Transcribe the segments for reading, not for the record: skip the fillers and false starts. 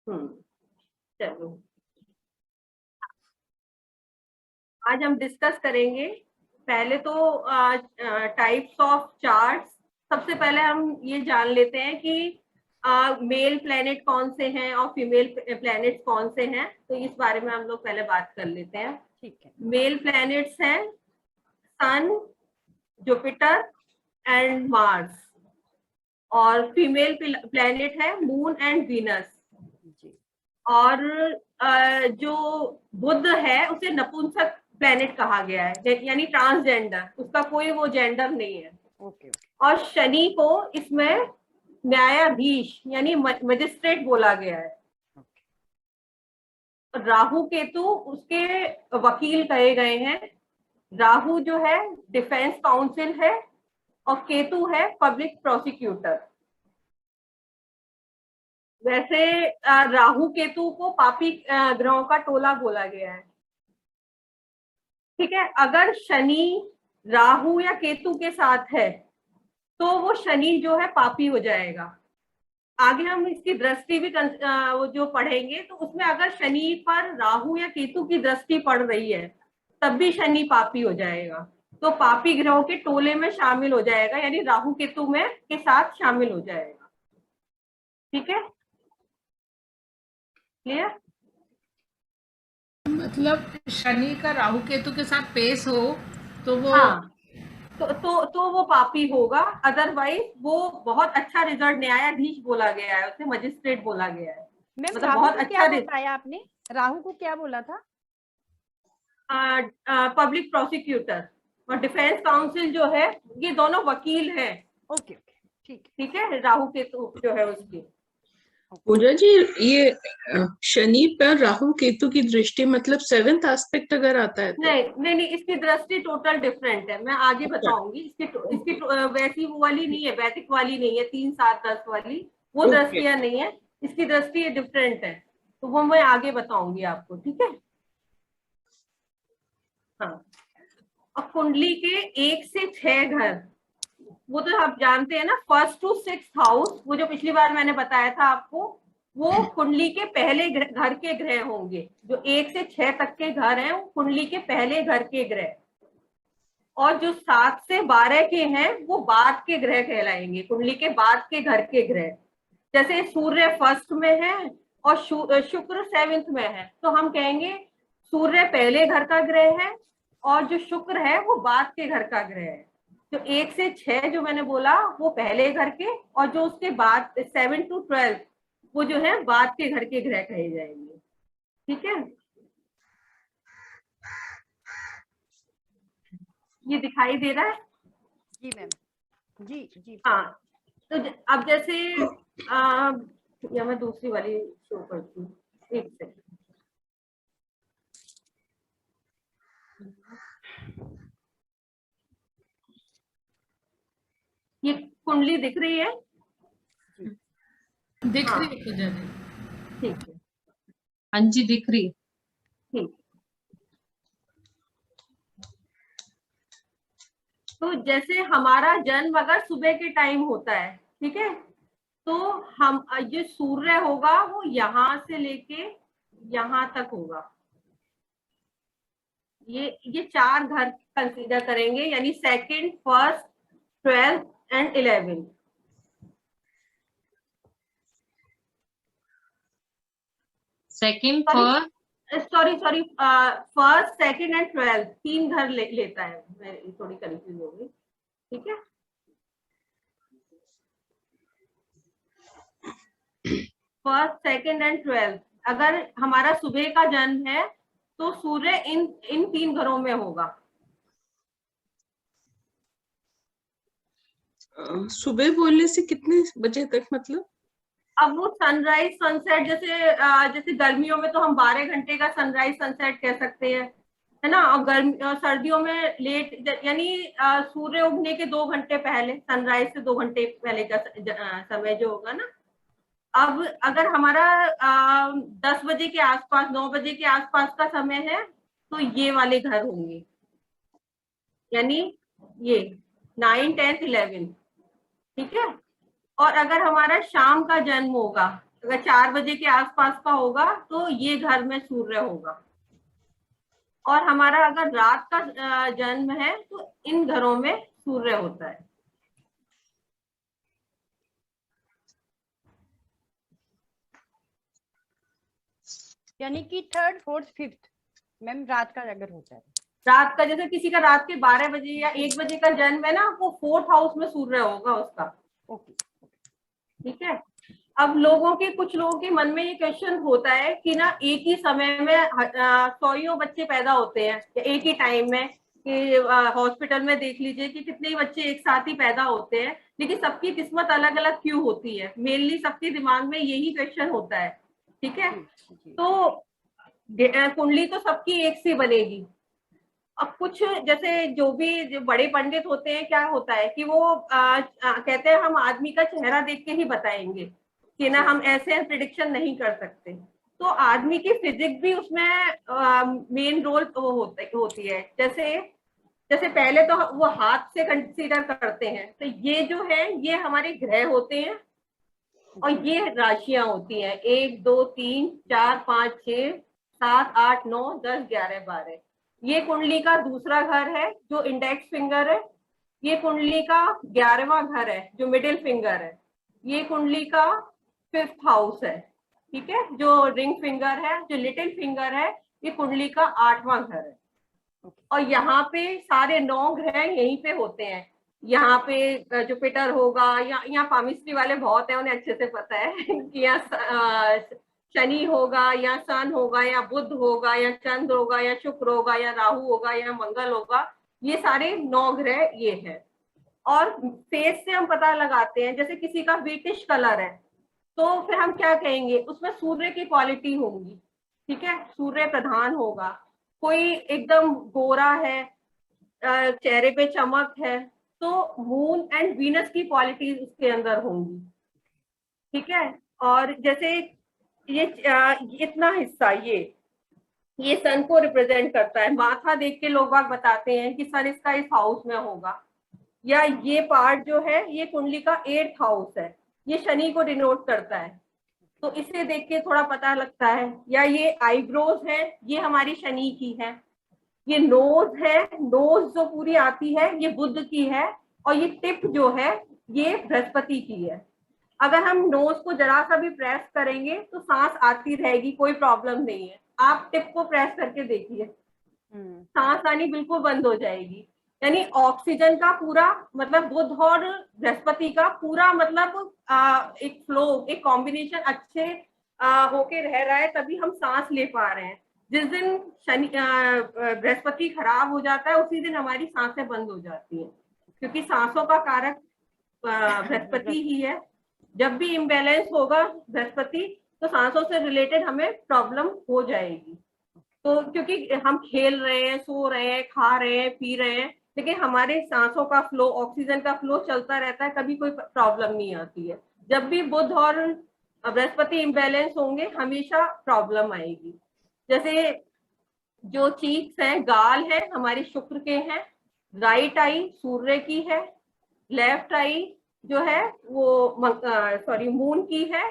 चलो आज हम डिस्कस करेंगे पहले तो टाइप्स ऑफ चार्ट्स। सबसे पहले हम ये जान लेते हैं कि मेल प्लैनेट कौन से हैं और फीमेल प्लैनेट्स कौन से हैं। तो इस बारे में हम लोग पहले बात कर लेते हैं। ठीक है। मेल प्लैनेट्स हैं सन, जुपिटर एंड मार्स, और फीमेल प्लैनेट है मून एंड वीनस। और जो बुध है उसे नपुंसक प्लैनेट कहा गया है, यानी ट्रांसजेंडर, उसका कोई वो जेंडर नहीं है। ओके। और शनि को इसमें न्यायाधीश यानी मजिस्ट्रेट बोला गया है। राहु केतु उसके वकील कहे गए हैं। राहु जो है डिफेंस काउंसिल है और केतु है पब्लिक प्रोसिक्यूटर। वैसे राहु केतु को पापी ग्रहों का टोला बोला गया है। ठीक है, अगर शनि राहु या केतु के साथ है तो वो शनि जो है पापी हो जाएगा। आगे हम इसकी दृष्टि भी वो जो पढ़ेंगे तो उसमें अगर शनि पर राहु या केतु की दृष्टि पड़ रही है तब भी शनि पापी हो जाएगा, तो पापी ग्रहों के टोले में शामिल हो जाएगा, यानी राहु केतु में के साथ शामिल हो जाएगा। ठीक है, क्लियर? मतलब शनि का राहु केतु के साथ पेश हो तो वो हाँ, तो वो पापी होगा। अदरवाइज वो बहुत अच्छा रिजल्ट, न्यायाधीश बोला गया है, उसे मजिस्ट्रेट बोला गया है। मतलब बहुत अच्छा बताया आपने। राहु को क्या बोला था? पब्लिक प्रोसिक्यूटर और डिफेंस काउंसिल जो है ये दोनों वकील हैं। ओके ओके, ठीक है, राहु केतु जो है उसकी। पूजा जी, ये शनि पर राहु केतु की दृष्टि मतलब 7th एस्पेक्ट अगर आता है तो? नहीं, इसकी दृष्टि टोटल डिफरेंट है, मैं आगे बताऊंगी। इसकी वैसी वो वाली नहीं है, वैदिक वाली नहीं है, 3, 7, 10 वाली वो दृष्टियां नहीं है। इसकी दृष्टि डिफरेंट है, तो वो मैं आगे बताऊंगी आपको। ठीक है, हाँ। और कुंडली के 1 से 6 घर, वो तो आप जानते हैं ना, 1st to 6th हाउस, वो जो पिछली बार मैंने बताया था आपको, वो कुंडली के पहले घर के ग्रह होंगे। जो 1 से 6 तक के घर हैं वो कुंडली के पहले घर के ग्रह, और जो 7 से 12 के हैं वो बाद के ग्रह कहलाएंगे, कुंडली के बाद के घर के ग्रह। जैसे सूर्य 1st में है और शुक्र 7th में है, तो हम कहेंगे सूर्य पहले घर का ग्रह है और जो शुक्र है वो बाद के घर का ग्रह है। तो 1 से 6 जो मैंने बोला वो पहले घर के, और जो उसके बाद 7 to 12 वो जो है बाद के घर के ग्रह कहे जाएंगे। ठीक है, ये दिखाई दे रहा है? जी मैम, जी। हाँ, तो अब जैसे या मैं दूसरी वाली शो करती हूँ, एक सेकंड। ये कुंडली दिख रही है? दिख हाँ, रही है पूजा जी? ठीक है, हाँ जी, दिख रही। ठीक। तो जैसे हमारा जन्म अगर सुबह के टाइम होता है, ठीक है, तो हम जो सूर्य होगा वो यहाँ से लेके यहाँ तक होगा। ये 4 घर कंसीडर करेंगे, यानी 2nd, 1st, 12th and 11th। Second, sorry 1st, 2nd and 12th 3 घर लेता है। मैं थोड़ी कंफ्यूज हो गई। ठीक है, फर्स्ट, 2nd एंड 12th अगर हमारा सुबह का जन्म है तो सूर्य इन 3 घरों में होगा। सुबह बोलने से कितने बजे तक मतलब? अब वो सनराइज सनसेट, जैसे गर्मियों में तो हम 12 घंटे का सनराइज सनसेट कह सकते हैं, है ना। और सर्दियों में लेट, यानी सूर्य उगने के 2 घंटे पहले, सनराइज से 2 घंटे पहले का समय जो होगा ना। अब अगर हमारा 10 बजे के आसपास, 9 बजे के आसपास का समय है तो ये वाले घर होंगे, यानी ये 9, 10, 11। ठीक है, और अगर हमारा शाम का जन्म होगा अगर 4 बजे के आसपास का होगा तो ये घर में सूर्य होगा। और हमारा अगर रात का जन्म है तो इन घरों में सूर्य होता है। यानी कि थर्ड फोर्थ फिफ्थ मैम रात का अगर होता है, रात का, जैसे किसी का रात के 12 बजे या 1 बजे का जन्म है ना, वो फोर्थ हाउस में सूर्य होगा उसका। ओके। ठीक है। अब लोगों के, कुछ लोगों के मन में ये क्वेश्चन होता है कि ना एक ही समय में सौयों बच्चे पैदा होते हैं एक ही टाइम में, कि हॉस्पिटल में देख लीजिए कि कितने ही बच्चे एक साथ ही पैदा होते हैं, लेकिन सबकी किस्मत अलग अलग क्यों होती है? मेनली सबके दिमाग में यही क्वेश्चन होता है। ठीक है। तो कुंडली तो सबकी एक सी बनेगी। अब कुछ जैसे जो बड़े पंडित होते हैं, क्या होता है कि वो कहते हैं हम आदमी का चेहरा देख के ही बताएंगे कि ना हम ऐसे प्रिडिक्शन नहीं कर सकते। तो आदमी की फिजिक्स भी उसमें मेन रोल होती है। जैसे जैसे पहले तो वो हाथ से कंसीडर करते हैं, तो ये जो है ये हमारे ग्रह होते हैं और ये राशियां होती हैं, 1 2 3 4 5 6 7 8 9 10 11 12। ये कुंडली का दूसरा घर है जो इंडेक्स फिंगर है। ये कुंडली का 11वां घर है जो मिडिल फिंगर है। ये कुंडली का 5th हाउस है। ठीक है। जो रिंग फिंगर है, जो लिटिल फिंगर है, ये कुंडली का 8वां घर है। और यहाँ पे सारे 9 ग्रह यहीं पे होते हैं। यहाँ पे जुपिटर होगा, या यहाँ पामिस्ट्री वाले बहुत है, उन्हें अच्छे से पता है कि यहाँ शनि होगा, या सन होगा, या बुध होगा, या चंद्र होगा, या शुक्र होगा, या राहु होगा, या मंगल होगा। ये सारे 9 ग्रह ये है। और फेस से हम पता लगाते हैं, जैसे किसी का व्हीटिश कलर है तो फिर हम क्या कहेंगे, उसमें सूर्य की क्वालिटी होगी। ठीक है। सूर्य प्रधान होगा। कोई एकदम गोरा है, चेहरे पे चमक है, तो मून एंड वीनस की क्वालिटी उसके अंदर होंगी। ठीक है। और जैसे ये इतना हिस्सा ये सन को रिप्रेजेंट करता है। माथा देख के लोग बाग बताते हैं कि सन इसका इस हाउस में होगा। या ये पार्ट जो है ये कुंडली का 8th हाउस है, ये शनि को डिनोट करता है, तो इसे देख के थोड़ा पता लगता है। या ये आईब्रोज है, ये हमारी शनि की है। ये नोज है, नोज जो पूरी आती है ये बुध की है। और ये टिप जो है ये बृहस्पति की है। अगर हम नोज को जरा सा भी प्रेस करेंगे तो सांस आती रहेगी, कोई प्रॉब्लम नहीं है। आप टिप को प्रेस करके देखिए, सांस आनी बिल्कुल बंद हो जाएगी। यानी ऑक्सीजन का पूरा मतलब बुध और बृहस्पति का पूरा मतलब एक फ्लो, एक कॉम्बिनेशन अच्छे होके रह रहा है, तभी हम सांस ले पा रहे हैं। जिस दिन शनि बृहस्पति खराब हो जाता है उसी दिन हमारी सांसें बंद हो जाती हैं, क्योंकि सांसों का कारक बृहस्पति ही है। जब भी इम्बैलेंस होगा बृहस्पति, तो सांसों से रिलेटेड हमें प्रॉब्लम हो जाएगी। तो क्योंकि हम खेल रहे हैं, सो रहे हैं, खा रहे हैं, पी रहे हैं, लेकिन हमारे सांसों का फ्लो, ऑक्सीजन का फ्लो चलता रहता है, कभी कोई प्रॉब्लम नहीं आती है। जब भी बुध और बृहस्पति इम्बैलेंस होंगे हमेशा प्रॉब्लम आएगी। जैसे जो चीक्स हैं, गाल है, हमारी शुक्र के हैं। राइट आई सूर्य की है। लेफ्ट आई जो है वो मून की है।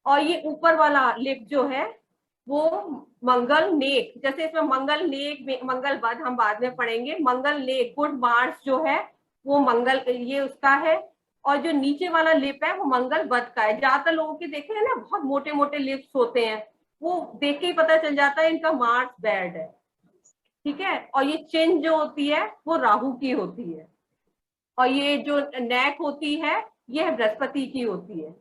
और ये ऊपर वाला लिप जो है वो मंगल नेक, जैसे इसमें मंगल नेक, मंगल बद हम बाद में पढ़ेंगे। मंगल नेक, गुड मार्स जो है वो मंगल ये उसका है। और जो नीचे वाला लिप है वो मंगल बद का है। ज्यादातर लोगों के देखे हैं ना, बहुत मोटे मोटे लिप्स होते हैं, वो देख के ही पता चल जाता है इनका मार्स बैड है। ठीक है। और ये चिन्ह जो होती है वो राहु की होती है। और ये जो नेक होती है ये बृहस्पति की होती है।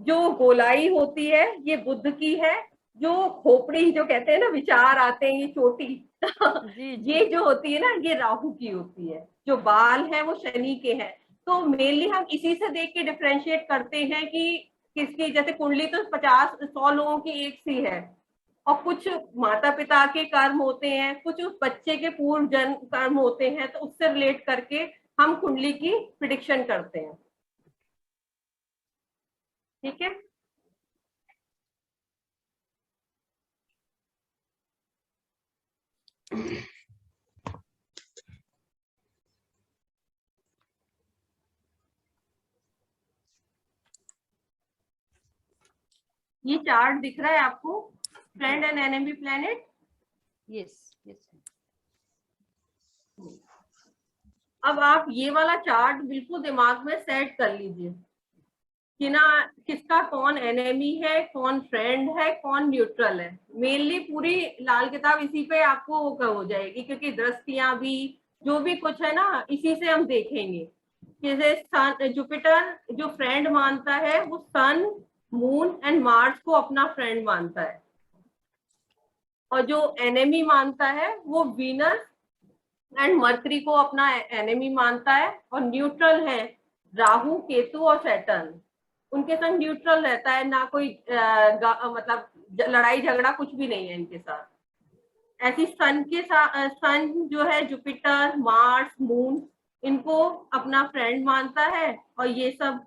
जो गोलाई होती है ये बुध की है। जो खोपड़ी जो कहते हैं ना, विचार आते हैं, ये चोटी जी जी। ये जो होती है ना ये राहु की होती है। जो बाल है वो शनि के हैं। तो मेनली हम इसी से देख के डिफ्रेंशिएट करते हैं कि किसकी, जैसे कुंडली तो 50-100 लोगों की एक सी है, और कुछ माता पिता के कर्म होते हैं, कुछ उस बच्चे के पूर्व जन्म कर्म होते हैं, तो उससे रिलेट करके हम कुंडली की प्रिडिक्शन करते हैं। ठीक है। ये चार्ट दिख रहा है आपको, friend and enemy planet? Yes yes. अब आप ये वाला चार्ट बिल्कुल दिमाग में सेट कर लीजिए कि ना किसका कौन एनिमी है, कौन फ्रेंड है, कौन न्यूट्रल है। मेनली पूरी लाल किताब इसी पे आपको वो हो जाएगी, क्योंकि दृष्टियां भी जो भी कुछ है ना इसी से हम देखेंगे। जैसे सन, जुपिटर जो फ्रेंड मानता है वो सन, मून एंड मार्स को अपना फ्रेंड मानता है, और जो एनिमी मानता है वो वीनस एंड मरकरी को अपना एनिमी मानता है, और न्यूट्रल है राहु, केतु और सैटर्न। उनके संग न्यूट्रल रहता है, ना कोई मतलब लड़ाई झगड़ा कुछ भी नहीं है इनके साथ। ऐसी सन के साथ, सन जो है जुपिटर, मार्स, मून, इनको अपना फ्रेंड मानता है। और ये सब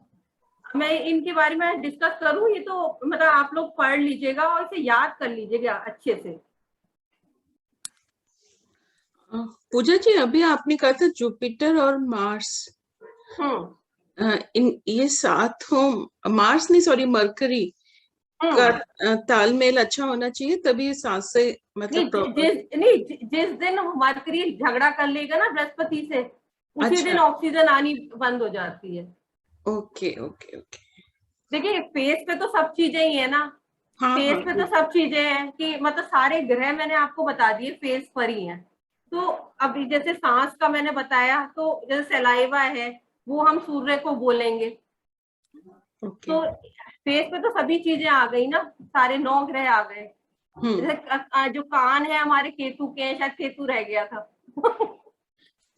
मैं इनके बारे में डिस्कस करूं, ये तो मतलब आप लोग पढ़ लीजिएगा और इसे याद कर लीजिएगा अच्छे से। पूजा जी, अभी आपने कहा था जुपिटर और मार्स, इन ये साथ हो, मार्स नहीं सॉरी मरकरी का तालमेल अच्छा होना चाहिए, तभी ये साथ से मतलब जिस दिन मरकरी झगड़ा कर लेगा ना बृहस्पति से, उसी अच्छा। दिन ऑक्सीजन आनी बंद हो जाती है। Okay okay okay. देखिए फेस पे तो सब चीजें ही है ना, हाँ, फेस हाँ, पे तो सब चीजें हैं कि मतलब सारे ग्रह मैंने आपको बता दिए फेस पर ही हैं। तो अभी जैसे सांस का मैंने बताया, तो जैसे सलाइवा है वो हम सूर्य को बोलेंगे। ओके। तो फेस पे तो सभी चीजें आ गई ना, सारे 9 ग्रह आ गए। जैसे जो कान है हमारे केतु के हैं, शायद केतु रह गया था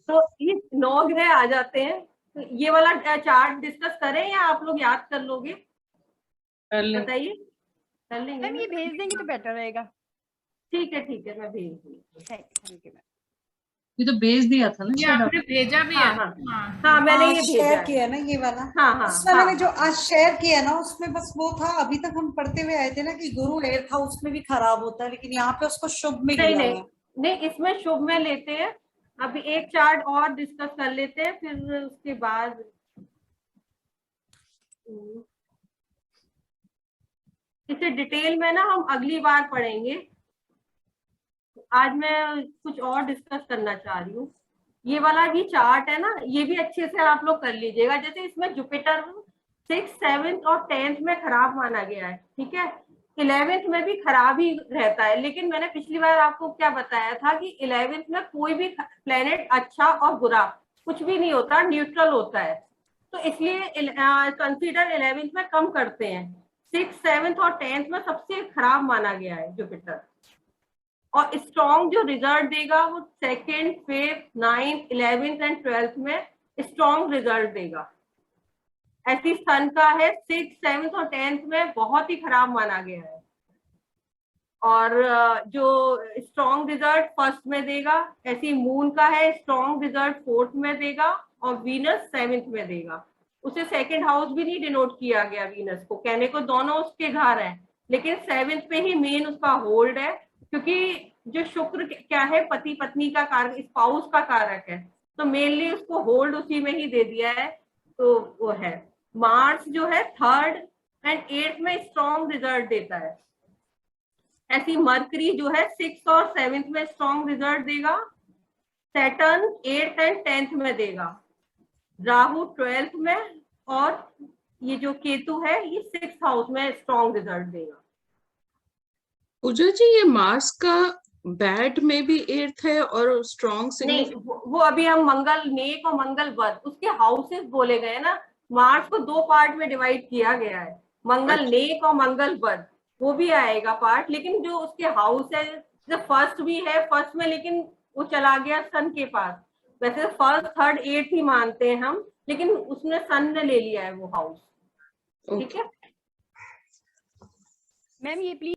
तो ये 9 ग्रह आ जाते हैं। तो ये वाला चार्ट डिस्कस करें या आप लोग याद कर लोगे, बताइए? कर लेंगे मैम ये भेज देंगे तो बेटर रहेगा। ठीक है मैं भेज दूंगी। Thank you ma'am. ये तो भेज दिया था ना ये शायद आपने भेजा भी है। हाँ मैंने ये शेयर भेजा है। किया ना ये वाला। हाँ उसमें मैंने जो आज शेयर किया ना उसमें बस वो था, अभी तक हम पढ़ते हुए आए थे ना कि गुरु 8th हाउस में भी खराब होता है, लेकिन यहाँ पे उसको शुभ में नहीं लिया नहीं है। नहीं, इसमें शुभ में लेते हैं। अभी एक चार्ट और डिस्कस कर लेते हैं, फिर उसके बाद इसे डिटेल में ना हम अगली बार पढ़ेंगे। आज मैं कुछ और डिस्कस करना चाह रही हूँ। ये वाला भी चार्ट है ना, ये भी अच्छे से आप लोग कर लीजिएगा। जैसे इसमें जुपिटर 6th, 7th और 10th में खराब माना गया है, ठीक है। 11th में भी खराब ही रहता है, लेकिन मैंने पिछली बार आपको क्या बताया था कि 11th में कोई भी प्लेनेट अच्छा और बुरा कुछ भी नहीं होता, न्यूट्रल होता है। तो इसलिए कंसीडर 11th में कम करते हैं। 6th, 7th और 10th में सबसे खराब माना गया है जुपिटर। और स्ट्रॉन्ग जो रिजल्ट देगा वो 2nd, 5th, 9th, 11th and 12th में स्ट्रॉन्ग रिजल्ट देगा। ऐसी सन का है 6th, 7th और 10th में बहुत ही खराब माना गया है। और जो स्ट्रॉन्ग रिजल्ट 1st में देगा, ऐसी मून का है स्ट्रॉन्ग रिजल्ट 4th में देगा, और वीनस 7th में देगा। उसे 2nd हाउस भी नहीं डिनोट किया गया वीनस को, कहने को दोनों उसके घर हैं, लेकिन 7th पे ही मेन उसका होल्ड है, क्योंकि जो शुक्र क्या है पति पत्नी का कारक, स्पाउस का कारक है, तो मेनली उसको होल्ड उसी में ही दे दिया है। तो वो है मार्स जो है 3rd एंड 8th में स्ट्रॉन्ग रिजल्ट देता है। ऐसी मरकरी जो है 6th और 7th में स्ट्रॉन्ग रिजल्ट देगा। सैटर्न 8th एंड 10th में देगा। राहु 12th में, और ये जो केतु है ये 6th हाउस में स्ट्रॉन्ग रिजल्ट देगा। पूजा जी, ये मार्स का बैड में भी 8th है और स्ट्रॉन्ग नहीं, वो अभी हम मंगल नेक और मंगल बद उसके हाउसेस बोले गए ना। मार्स को 2 पार्ट में डिवाइड किया गया है, मंगल नेक और मंगल बद, वो भी आएगा पार्ट। लेकिन जो उसके हाउस है, जो 1st भी है, 1st में लेकिन वो चला गया सन के पास। वैसे 1st, 3rd, 8th ही मानते हैं हम, लेकिन उसने सन ने ले लिया है वो हाउस, ठीक है। मैम ये प्लीज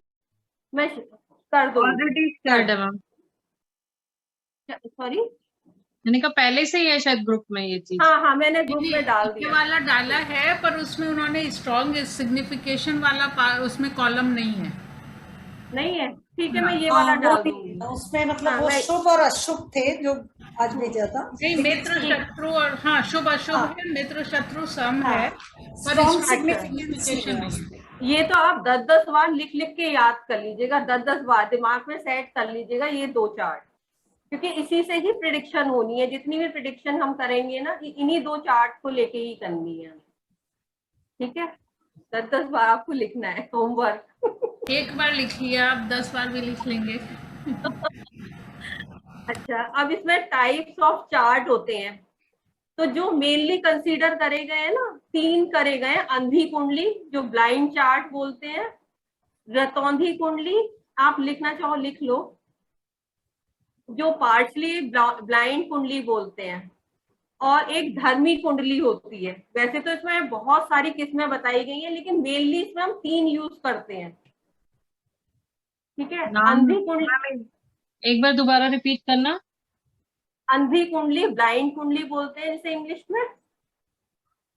मैं कर दूंगी। ऑलरेडी स्टार्ट है मैम, सॉरी, मैंने कहा पहले से ही है शायद ग्रुप में ये चीज। हाँ मैंने ग्रुप में डाल ये दिया। वाला डाला है, पर उसमें उन्होंने स्ट्रॉन्ग सिग्निफिकेशन वाला उसमें कॉलम नहीं है। नहीं है, ठीक है, मैं ये वाला डाल दूंगी। उसमें मतलब हाँ, वो मैं- शुभ और अशुभ थे जो आज भेजा था। नहीं, मित्र शत्रु और हाँ शुभ अशुभ है, मित्र शत्रु सम है, पर स्ट्रॉन्ग signification सिग्निफिकेंस नहीं है। ये तो आप 10-10 बार लिख लिख के याद कर लीजिएगा, 10-10 बार दिमाग में सेट कर लीजिएगा ये 2 चार्ट, क्योंकि इसी से ही प्रिडिक्शन होनी है। जितनी भी प्रिडिक्शन हम करेंगे ना, इन्हीं 2 चार्ट को लेके ही करनी है, ठीक है। 10-10 बार आपको लिखना है, होमवर्क। एक बार लिखिए, आप 10 बार भी लिख लेंगे। अच्छा, अब इसमें टाइप्स ऑफ चार्ट होते हैं, तो जो मेनली कंसीडर करे गए हैं ना, 3 करे गए हैं। अंधी कुंडली जो ब्लाइंड चार्ट बोलते हैं, रतौंधी कुंडली, आप लिखना चाहो लिख लो, जो पार्शली ब्लाइंड कुंडली बोलते हैं, और एक धर्मी कुंडली होती है। वैसे तो इसमें बहुत सारी किस्में बताई गई हैं, लेकिन मेनली इसमें हम 3 यूज करते हैं, ठीक है। नाम अंधी कुंडली, एक बार दोबारा रिपीट करना। अंधी कुंडली ब्लाइंड कुंडली बोलते हैं इसे इंग्लिश में,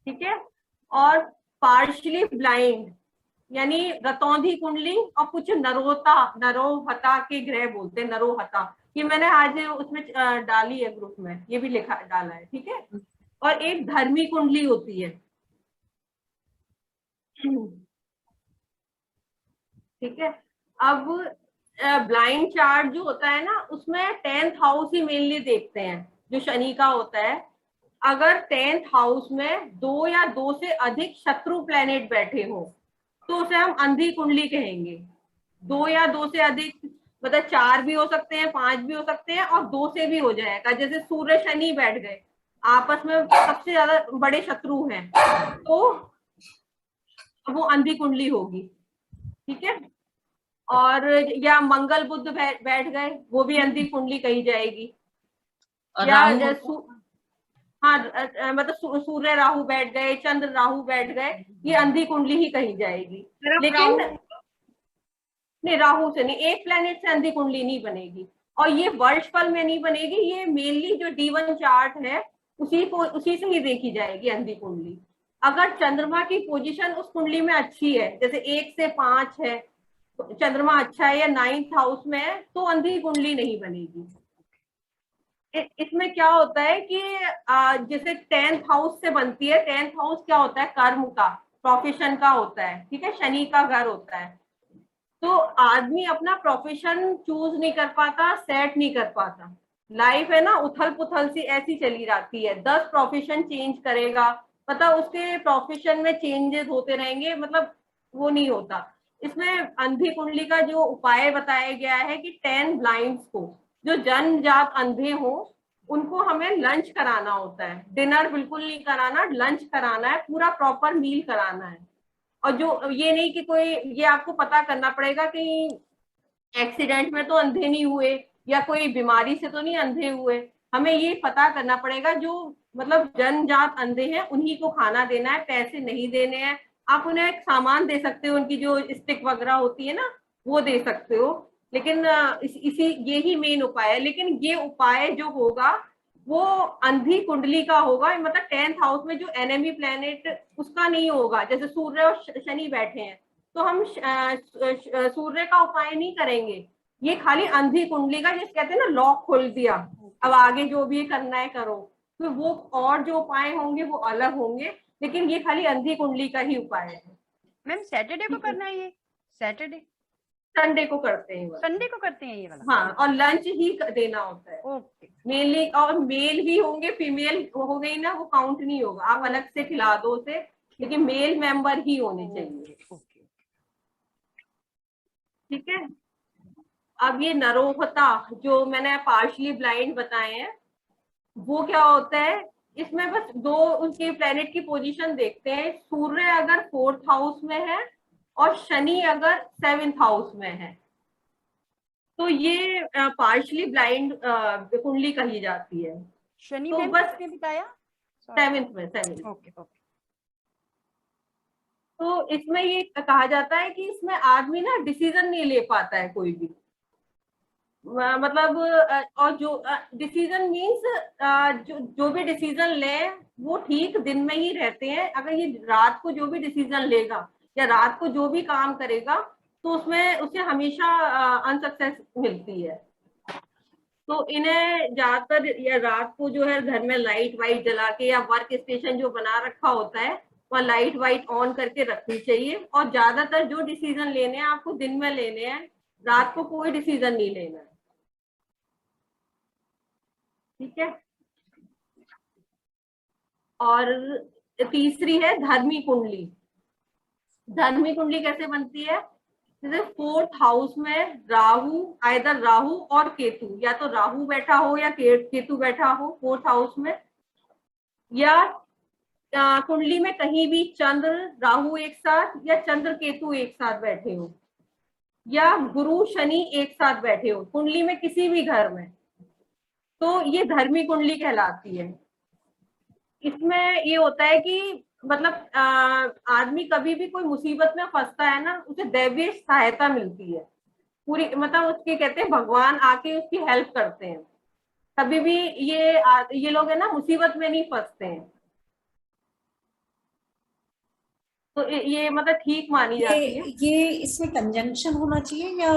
ठीक है। और पार्शली ब्लाइंड यानी रतौंधी कुंडली, और कुछ नरोहता के ग्रह बोलते हैं, नरोहता। ये मैंने आज उसमें डाली है ग्रुप में, ये भी लिखा डाला है, ठीक है। और एक धर्मी कुंडली होती है, ठीक है। अब ब्लाइंड चार्ट जो होता है ना, उसमें 10th हाउस ही मेनली देखते हैं, जो शनि का होता है। अगर 10th हाउस में 2 या 2 से अधिक शत्रु प्लेनेट बैठे हो, तो उसे हम अंधी कुंडली कहेंगे। 2 या 2 से अधिक, मतलब 4 भी हो सकते हैं, 5 भी हो सकते हैं, और 2 से भी हो जाएगा। जैसे सूर्य शनि बैठ गए, आपस में सबसे ज्यादा बड़े शत्रु हैं, तो वो अंधी कुंडली होगी, ठीक है। और या मंगल बुध बैठ गए, वो भी अंधी कुंडली कही जाएगी। और या राहु हाँ, मतलब सूर्य राहु बैठ गए, चंद्र राहु बैठ गए, ये अंधी कुंडली ही कही जाएगी। लेकिन नहीं, राहु से नहीं, एक प्लेनेट से अंधी कुंडली नहीं बनेगी, और ये वर्षफल में नहीं बनेगी। ये मेनली जो D1 चार्ट है, उसी से ही देखी जाएगी अंधी कुंडली। अगर चंद्रमा की पोजीशन उस कुंडली में अच्छी है, जैसे 1 से 5 है, चंद्रमा अच्छा है, या 9th हाउस में है, तो अंधी कुंडली नहीं बनेगी। इसमें क्या होता है कि जैसे 10th हाउस से बनती है। 10th हाउस क्या होता है? कर्म का, प्रोफेशन का होता है, ठीक है, शनि का घर होता है। तो आदमी अपना प्रोफेशन चूज नहीं कर पाता, सेट नहीं कर पाता। लाइफ है ना, उथल पुथल सी ऐसी चली जाती है। 10 प्रोफेशन चेंज करेगा, मतलब उसके प्रोफेशन में चेंजेस होते रहेंगे, मतलब वो नहीं होता। इसमें अंधी कुंडली का जो उपाय बताया गया है कि 10 ब्लाइंड्स को, जो जन्मजात अंधे हो, उनको हमें लंच कराना होता है। डिनर बिल्कुल नहीं कराना, लंच कराना है, पूरा प्रॉपर मील कराना है। और जो ये नहीं कि कोई, ये आपको पता करना पड़ेगा कि एक्सीडेंट में तो अंधे नहीं हुए, या कोई बीमारी से तो नहीं अंधे हुए। हमें ये पता करना पड़ेगा, जो मतलब जन्मजात अंधे हैं उन्हीं को खाना देना है, पैसे नहीं देने हैं। आप उन्हें एक सामान दे सकते हो, उनकी जो स्टिक वगैरह होती है ना, वो दे सकते हो। लेकिन इसी यही मेन उपाय है। लेकिन ये उपाय जो होगा वो अंधी कुंडली का होगा, मतलब 10th हाउस में जो एनिमी प्लेनेट, उसका नहीं होगा। जैसे सूर्य और शनि बैठे हैं, तो हम सूर्य का उपाय नहीं करेंगे। ये खाली अंधी कुंडली का, जिसे कहते हैं ना लॉक खोल दिया, अब आगे जो भी करना है करो। तो वो और जो उपाय होंगे वो अलग होंगे, लेकिन ये खाली अंधी कुंडली का ही उपाय है। मैम सैटरडे को करना है ये? सैटरडे संडे को करते हैं बस। संडे को करते हैं ये वाला? हाँ, और लंच ही देना होता है ओके। मेनली। और मेल भी होंगे, फीमेल हो गई ना, वो काउंट नहीं होगा। आप अलग से खिला दो उसे, लेकिन मेल मेंबर ही होने चाहिए, ओके। ठीक है। अब ये नरोहता जो मैंने पार्शली ब्लाइंड बताए हैं, वो क्या होता है? इसमें बस 2 उनके प्लेनेट की पोजीशन देखते हैं। सूर्य अगर 4th हाउस में है और शनि अगर 7th हाउस में है, तो ये पार्शली ब्लाइंड कुंडली कही जाती है। शनि तो मैम बस किसने बताया? 7th में, 7th। Okay okay. तो इसमें ये कहा जाता है कि इसमें आदमी ना डिसीजन नहीं ले पाता है कोई भी, मतलब और जो डिसीजन मीन्स जो भी डिसीजन ले वो ठीक दिन में ही रहते हैं। अगर ये रात को जो भी डिसीजन लेगा या रात को जो भी काम करेगा, तो उसमें उसे हमेशा अनसक्सेस मिलती है। तो इन्हें ज्यादातर या रात को जो है घर में लाइट वाइट जला के, या वर्क स्टेशन जो बना रखा होता है और लाइट वाइट ऑन करके रखनी चाहिए। और ज्यादातर जो डिसीजन लेने हैं आपको दिन में लेने हैं, रात को कोई डिसीजन नहीं लेना है, ठीक है। और तीसरी है धर्मी कुंडली। धर्मी कुंडली कैसे बनती है? जैसे 4th हाउस में राहु, आइदर राहु और केतु, या तो राहु बैठा हो या केतु बैठा हो 4th हाउस में, या कुंडली में कहीं भी चंद्र राहु एक साथ या चंद्र केतु एक साथ बैठे हो, या गुरु शनि एक साथ बैठे हो कुंडली में किसी भी घर में, तो ये धर्मी कुंडली कहलाती है। इसमें ये होता है कि मतलब आदमी कभी भी कोई मुसीबत में फंसता है ना, उसे दैवीय सहायता मिलती है पूरी, मतलब उसके कहते हैं भगवान आके उसकी हेल्प करते हैं। कभी भी ये लोग है ना मुसीबत में नहीं फंसते हैं, तो ये मतलब ठीक मानी जाती है। ये इसमें कंजंक्शन होना चाहिए या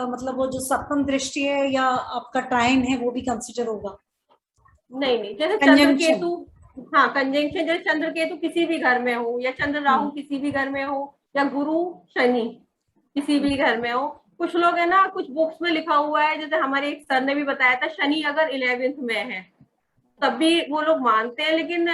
मतलब वो जो सप्तम दृष्टि है या आपका ट्राइन है वो भी कंसिडर होगा? नहीं, जैसे Conjunction. चंद्र केतु, हाँ कंजंक्शन, जैसे चंद्र केतु किसी भी घर में हो, या चंद्र राहु किसी भी घर में हो, या गुरु शनि किसी भी घर में हो। कुछ लोग है ना, कुछ बुक्स में लिखा हुआ है, जैसे हमारे एक सर ने भी बताया था, शनि अगर 11th में है तब भी वो लोग मानते हैं, लेकिन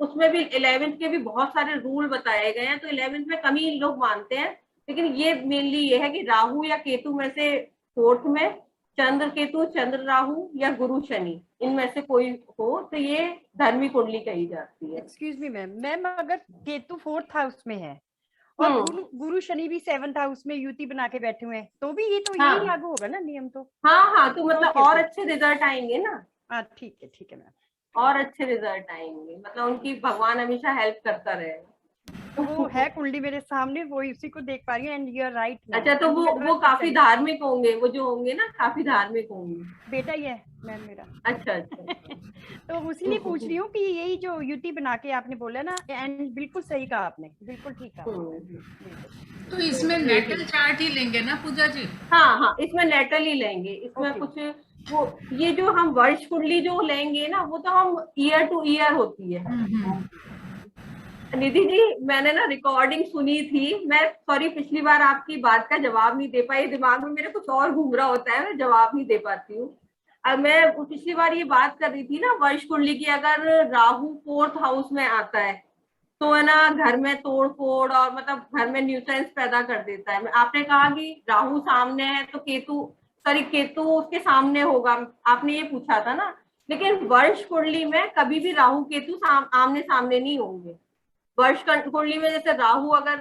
उसमें भी 11th के भी बहुत सारे रूल बताए गए हैं, तो 11th में कम ही लोग मानते हैं। लेकिन ये मेनली ये है कि राहु या केतु में से 4th में चंद्र केतु, चंद्र राहु या गुरु शनि, इनमें से कोई हो तो ये धर्मी कुंडली कही जाती है। एक्सक्यूज मी मैम, अगर केतु 4th हाउस में है और गुरु शनि भी 7th हाउस में युति बना के बैठे हुए हैं, तो भी ये तो यही लागू होगा ना नियम तो? हाँ, तो मतलब और अच्छे रिजल्ट आएंगे ना। हाँ ठीक है मैम, और अच्छे रिजल्ट आएंगे, मतलब उनकी भगवान हमेशा हेल्प करता रहेगा। वो है कुंडली मेरे सामने, वो उसी को देख पा रही हूँ, एंड यू आर राइट। अच्छा, तो वो काफी धार्मिक होंगे, वो जो होंगे ना काफी धार्मिक होंगे। बेटा ही है मैम मेरा। अच्छा तो उसी लिए पूछ रही हूँ कि यही जो युति बना के आपने बोला ना, एंड बिल्कुल सही कहा आपने, बिल्कुल ठीक कहा। तो इसमें नेटल चार्ट ही लेंगे ना पूजा जी? हाँ, इसमें नेटल ही लेंगे। इसमें कुछ वो ये जो हम वर्ष कुंडली जो लेंगे ना, वो तो हम ईयर टू ईयर होती है। निधि जी, मैंने ना रिकॉर्डिंग सुनी थी, मैं सॉरी पिछली बार आपकी बात का जवाब नहीं दे पाई, दिमाग में मेरे कुछ और घूम रहा होता है, मैं जवाब नहीं दे पाती हूँ। अब मैं पिछली बार ये बात कर रही थी ना वर्ष कुंडली की, अगर राहु 4th हाउस में आता है तो है ना घर में तोड़ फोड़ और मतलब घर में न्यूसेंस पैदा कर देता है। आपने कहा कि राहु सामने है तो केतु उसके सामने होगा, आपने ये पूछा था ना। लेकिन वर्ष कुंडली में कभी भी राहु केतु आमने सामने नहीं होंगे। वर्ष कुंडली में जैसे राहु अगर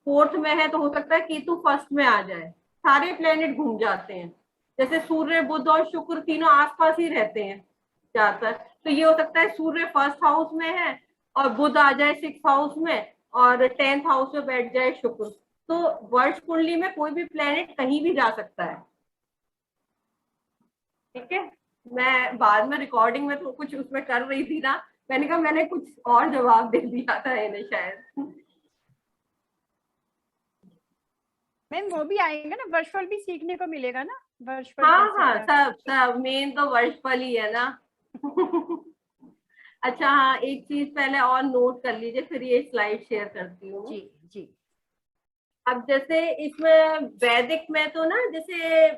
4th में है तो हो सकता है केतु 1st में आ जाए, सारे प्लेनेट घूम जाते हैं। जैसे सूर्य, बुध और शुक्र तीनों आसपास ही रहते हैं ज्यादातर, तो ये हो सकता है सूर्य 1st हाउस में है और बुध आ जाए 6th हाउस में और 10th हाउस में बैठ जाए शुक्र। तो वर्ष कुंडली में कोई भी प्लेनेट कहीं भी जा सकता है, ठीक है। मैं बाद में रिकॉर्डिंग में तो कुछ उसमें कर रही थी ना, मैंने कहा मैंने कुछ और जवाब दे दिया था इन्हें शायद। मैम वो भी आएगा ना, वर्षफल भी सीखने को मिलेगा ना, वर्षफल। हाँ, सब मेन तो वर्षफल ही है ना। अच्छा हाँ, एक चीज पहले और नोट कर लीजिए, फिर ये स्लाइड शेयर करती हूँ। जी। अब जैसे इसमें वैदिक में तो ना जैसे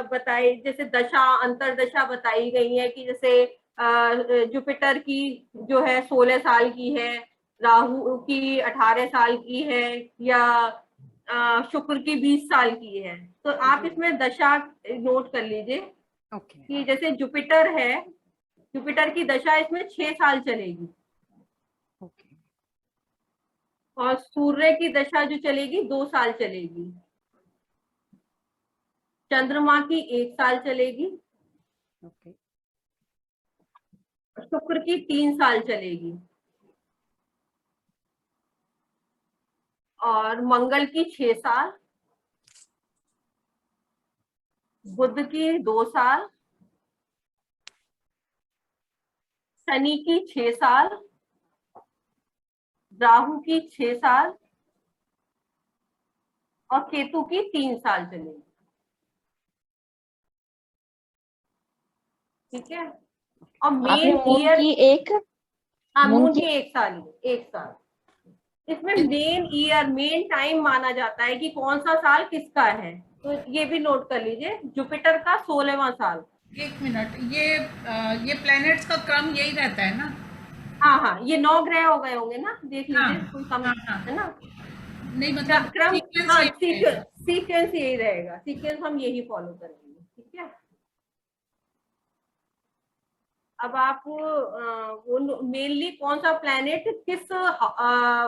बताई, जैसे दशा अंतरदशा बताई गई है कि जैसे जुपिटर की जो है 16 साल की है, राहु की 18 साल की है, या शुक्र की 20 साल की है। तो आप इसमें दशा नोट कर लीजिए कि जैसे जुपिटर है, जुपिटर की दशा इसमें 6 साल चलेगी। और सूर्य की दशा जो चलेगी 2 साल चलेगी। चंद्रमा की 1 साल चलेगी। शुक्र की 3 साल चलेगी। और मंगल की 6 साल, बुध की 2 साल, शनि की 6 साल, राहु की 6 साल और केतु की 3 साल चलेगी, ठीक है। और मेन ईयर की एक मून की 1 साल ही, 1 साल। इसमें मेन ईयर, मेन टाइम माना जाता है कि कौन सा साल किसका है, तो ये भी नोट कर लीजिए। जुपिटर का 16वां साल। 1 मिनट, ये प्लैनेट्स का क्रम यही रहता है ना? हाँ हाँ, ये 9 ग्रह हो गए होंगे ना, देख हाँ लीजिए कोई कम हाँ हाँ, है ना। नहीं मतलब क्रम, सीक्वेंस हाँ यही रहेगा। सीक्वेंस यही रहेगा, सीक्वेंस हम यही फॉलो करेंगे, ठीक है। अब आप वो मेनली कौन सा प्लेनेट किस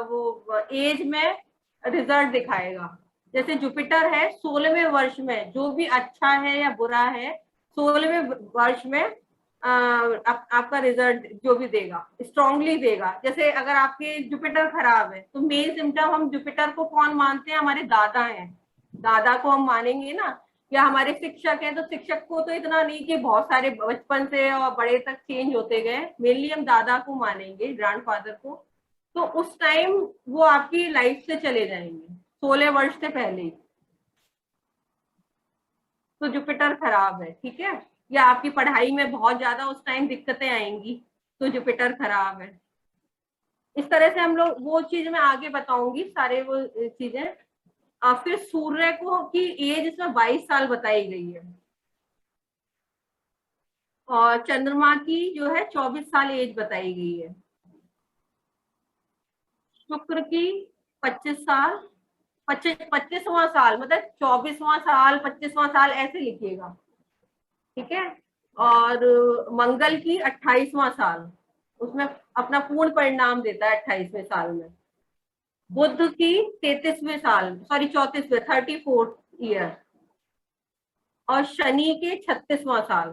वो एज में रिजल्ट दिखाएगा। जैसे जुपिटर है 16वें वर्ष में, जो भी अच्छा है या बुरा है 16वें वर्ष में आपका रिजल्ट जो भी देगा स्ट्रांगली देगा। जैसे अगर आपके जुपिटर खराब है तो मेन सिम्टम, हम जुपिटर को कौन मानते हैं, हमारे दादा हैं, दादा को हम मानेंगे ना, या हमारे शिक्षक हैं तो शिक्षक को तो इतना नहीं कि बहुत सारे बचपन से और बड़े तक चेंज होते गए, मेनली हम दादा को मानेंगे, ग्रैंडफादर को। तो उस टाइम वो आपकी लाइफ से चले जाएंगे 16 वर्ष से पहले ही, तो जुपिटर खराब है, ठीक है। या आपकी पढ़ाई में बहुत ज्यादा उस टाइम दिक्कतें आएंगी तो जुपिटर खराब है। इस तरह से हम लोग वो चीज मैं आगे बताऊंगी सारे वो चीजें। फिर सूर्य को की एज इसमें 22 साल बताई गई है, और चंद्रमा की जो है 24 साल एज बताई गई है। शुक्र की 25 साल, 25वां साल, मतलब 24वां साल 25वां साल ऐसे लिखिएगा, ठीक है। और मंगल की 28वां साल, उसमें अपना पूर्ण परिणाम देता है 28वें साल में। बुध की 33वें साल, सॉरी 34वें, 34th ईयर। और शनि के 36वां साल।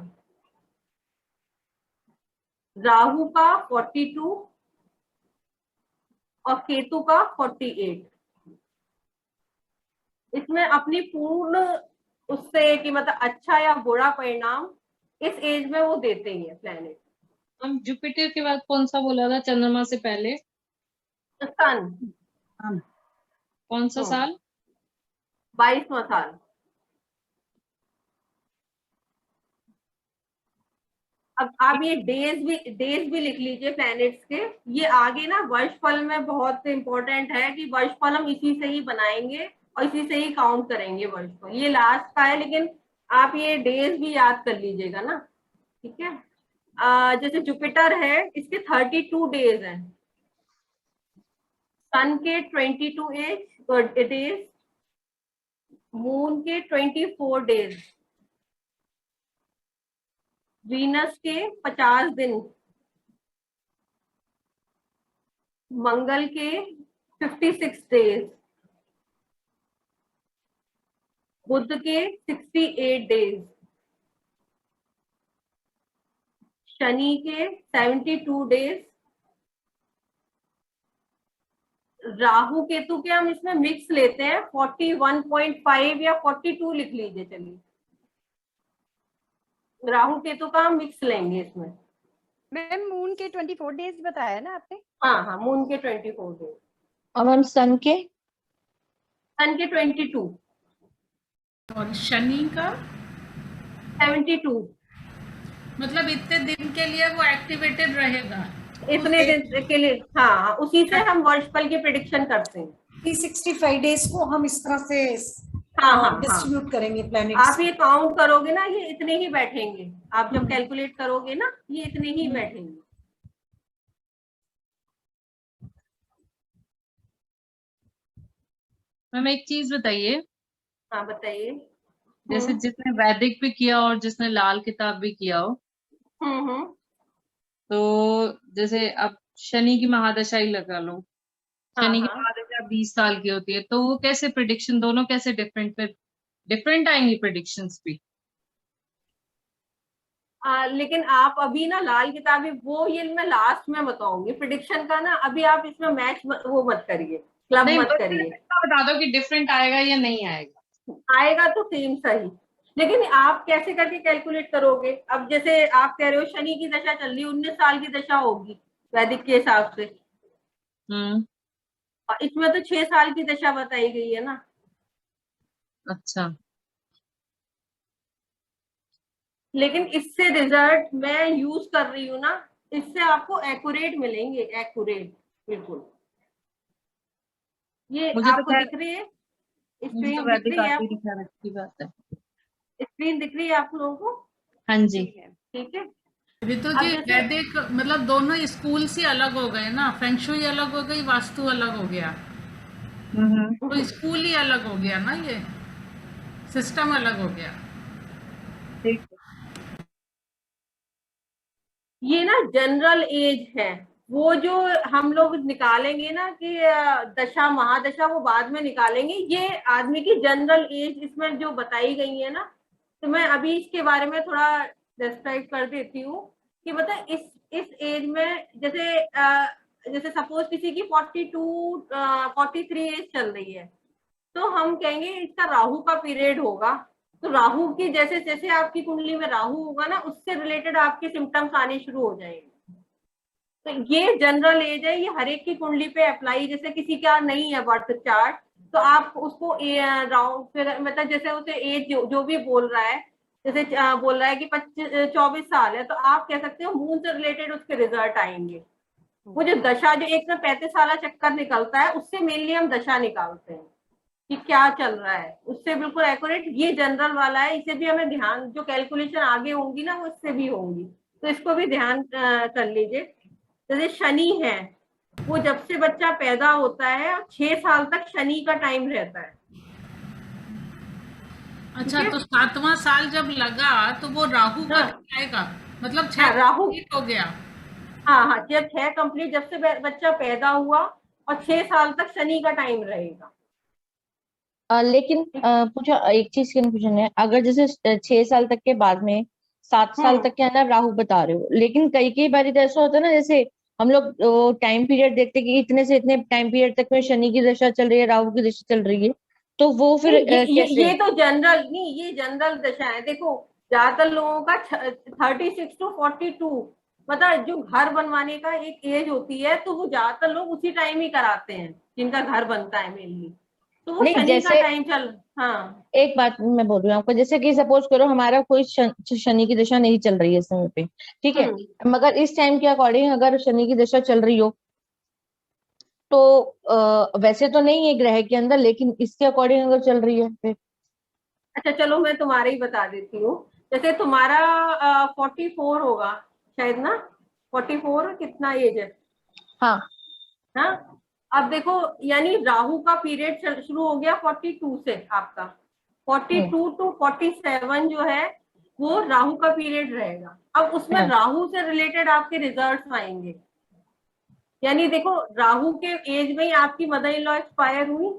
राहु का 42 और केतु का 48। इसमें अपनी पूर्ण उससे कि मतलब अच्छा या बुरा परिणाम इस एज में वो देते ही है प्लेनेट। हम जुपिटर के बाद कौन सा बोला था चंद्रमा से पहले? सन। कौन सा साल? 22वां साल। अब आप ये डेज भी लिख लीजिए प्लैनेट्स के। ये आगे ना वर्षफल में बहुत इंपॉर्टेंट है कि वर्षफल हम इसी से ही बनाएंगे और इसी से ही काउंट करेंगे वर्षफल। ये लास्ट का है, लेकिन आप ये डेज भी याद कर लीजिएगा ना, ठीक है। जैसे जुपिटर है, इसके 32 डेज हैं। सन के 22 डेज, मून के 24 डेज, वीनस के 50 दिन, मंगल के 56 डेज, बुध के 68 डेज, शनि के 72 डेज। राहु केतु के हम इसमें मिक्स लेते हैं, 41.5 या 42 लिख लीजिए, चलिए राहु केतु का हम मिक्स लेंगे इसमें। मैम मून के 24 डेज बताया ना आपने? हाँ हाँ, मून के 24 डेज। और मैम सन के? सन के 22। और शनि का 72। मतलब इतने दिन के लिए वो एक्टिवेटेड रहेगा? इतने दिन के लिए, हाँ, उसी से हम वर्षफल की प्रेडिक्शन करते हैं। 365 डेज को हम इस तरह से हाँ, डिस्ट्रीब्यूट करेंगे प्लैनेट्स। आप ये काउंट करोगे ना, ये इतने ही बैठेंगे। आप जब कैलकुलेट करोगे ना, ये इतने ही बैठेंगे। मैम एक चीज बताइए, हाँ बताइए। जैसे जिसने वैदिक भी किया और जिसने लाल किताब भी किया हो, हम्म। तो जैसे अब शनि की महादशा ही लगा लो, शनि की हाँ। महादशा 20 साल की होती है, तो वो कैसे प्रिडिक्शन, दोनों कैसे डिफरेंट आएंगी प्रिडिक्शंस भी? लेकिन आप अभी ना लाल किताबी वो ये मैं लास्ट में बताऊंगी प्रिडिक्शन का ना, अभी आप इसमें मैच वो मत करिए, क्लब नहीं, मत बस करिए। इतना बता दो कि डिफरेंट आएगा या नहीं आएगा। आएगा तो सेम सही, लेकिन आप कैसे करके कैलकुलेट करोगे। अब जैसे आप कह रहे हो शनि की दशा चल रही, 19 साल की दशा होगी वैदिक के हिसाब से, और इसमें तो 6 साल की दशा बताई गई है ना। अच्छा, लेकिन इससे रिजल्ट मैं यूज कर रही हूँ ना, इससे आपको एक्यूरेट मिलेंगे, एक्यूरेट बिल्कुल। ये मुझे तो आपको खैर दिख रही है, मुझे तो स्क्रीन दिख वैदिक रही है आती आपको? दिखा अच्छी बात है। स्क्रीन दिख रही है आप लोगों को? हाँ जी। ठीक है। रितु अब जी, जैसे वैदिक मतलब दोनों स्कूल से अलग हो गए ना, फेंगशुई अलग हो गई, वास्तु अलग हो गया, तो स्कूल ही अलग हो गया ना, ये सिस्टम अलग हो गया। ठीक है। ये ना जनरल एज है, वो जो हम लोग निकालेंगे ना कि दशा महादशा, वो बाद में निकालेंगे। ये आदमी की जनरल एज इसमें जो बताई गई है ना, तो मैं अभी इसके बारे में थोड़ा डिस्क्राइब कर देती हूँ कि मतलब इस एज में जैसे सपोज किसी की 42 43 एज चल रही है, तो हम कहेंगे इसका राहु का पीरियड होगा। तो राहु की जैसे जैसे आपकी कुंडली में राहु होगा ना, उससे रिलेटेड आपके सिम्टम्स आने शुरू हो जाएंगे। तो ये जनरल एज है, ये हर एक की कुंडली पे अप्लाई, जैसे किसी का नहीं है बर्थ चार्ट, तो आप उसको राउंड फिर मतलब जैसे उसे एज जो भी बोल रहा है, जैसे बोल रहा है कि 24 साल है, तो आप कह सकते हो मून से रिलेटेड उसके रिजल्ट आएंगे। वो जो दशा, जो एक में 35 साल चक्कर निकलता है, उससे मेनली हम दशा निकालते हैं कि क्या चल रहा है, उससे बिल्कुल एक्यूरेट। ये जनरल वाला है, इसे भी हमें ध्यान, जो कैलकुलेशन आगे होंगी ना वो इससे भी होंगी, तो इसको भी ध्यान कर लीजिए। जैसे शनि है, वो जब से बच्चा पैदा होता है और 6 साल तक शनि का टाइम रहता है। अच्छा, ठीक है? तो 7वां साल जब लगा तो वो राहु का हाँ, दिखाएगा, मतलब 6 हाँ राहु, कंप्लीट हो गया। हाँ हाँ, जब 6 कंप्लीट, जब से बच्चा पैदा हुआ और 6 साल तक शनि का टाइम रहेगा। लेकिन ठीक। मुझे एक चीज कन्फ्यूजन है, अगर जैसे 6 साल तक के बाद में 7 साल तक के अंदर राहु बता रहे हो, लेकिन कई कई बार तो ऐसा होता है ना, जैसे हम लोग टाइम पीरियड देखते हैं कि इतने से इतने टाइम पीरियड तक में शनि की दशा चल रही है, राहु की दशा चल रही है, तो वो फिर नहीं, कैसे? ये तो जनरल नहीं, ये जनरल दशा है। देखो, ज्यादातर लोगों का 36 to 42, मतलब जो घर बनवाने का एक एज होती है, तो वो ज्यादातर लोग उसी टाइम ही कराते हैं जिनका घर बनता है मेनली, तो वो नहीं, शनि का जैसे टाइम चल। हाँ, एक बात मैं बोल रही हूँ आपको, जैसे कि सपोज करो हमारा कोई शनि की दशा नहीं चल रही है इस समय पे, ठीक है, मगर इस टाइम के अकॉर्डिंग अगर शनि की दशा चल रही हो, तो वैसे तो नहीं है ग्रह के अंदर, लेकिन इसके अकॉर्डिंग अगर चल रही है फिर? अच्छा चलो मैं तुम्हारा ही बता देती हूँ। जैसे तुम्हारा 44 होगा शायद ना, 44 कितना एज है? हाँ। हाँ, अब देखो, यानी राहु का पीरियड शुरू हो गया 42 से आपका, 42 to 47 जो है वो राहु का पीरियड रहेगा। अब उसमें हाँ। राहु से रिलेटेड आपके रिजल्ट्स आएंगे। यानी देखो, राहु के एज में ही आपकी मदर इन लॉ एक्सपायर हुई,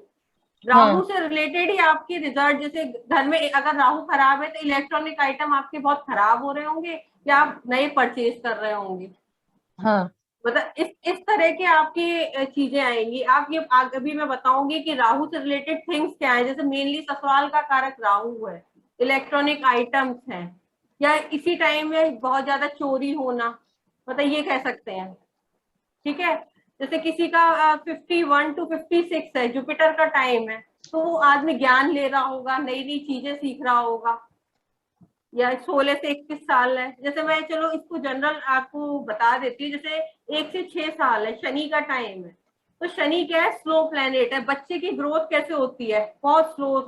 राहु हाँ। से रिलेटेड ही आपके रिजल्ट, जैसे घर में अगर राहु खराब है तो इलेक्ट्रॉनिक आइटम आपके बहुत खराब हो रहे होंगे, या आप नए परचेज कर रहे होंगे। हाँ। मतलब इस तरह के आपकी चीजें आएंगी। आप ये अभी मैं बताऊंगी कि राहु से रिलेटेड थिंग्स क्या है। जैसे मेनली ससुराल का कारक राहु है, इलेक्ट्रॉनिक आइटम्स हैं, या इसी टाइम में बहुत ज्यादा चोरी होना, मतलब ये कह सकते हैं। ठीक है, जैसे किसी का 51 to 56 है, जुपिटर का टाइम है, तो वो आदमी ज्ञान ले रहा होगा, नई नई चीजें सीख रहा होगा। या 16 से 21 साल है, जैसे मैं चलो इसको जनरल आपको बता देती हूँ। जैसे 1 से 6 साल है, शनि का टाइम है, तो शनि क्या है, स्लो प्लेनेट है। बच्चे की ग्रोथ कैसे होती है, बहुत स्लो।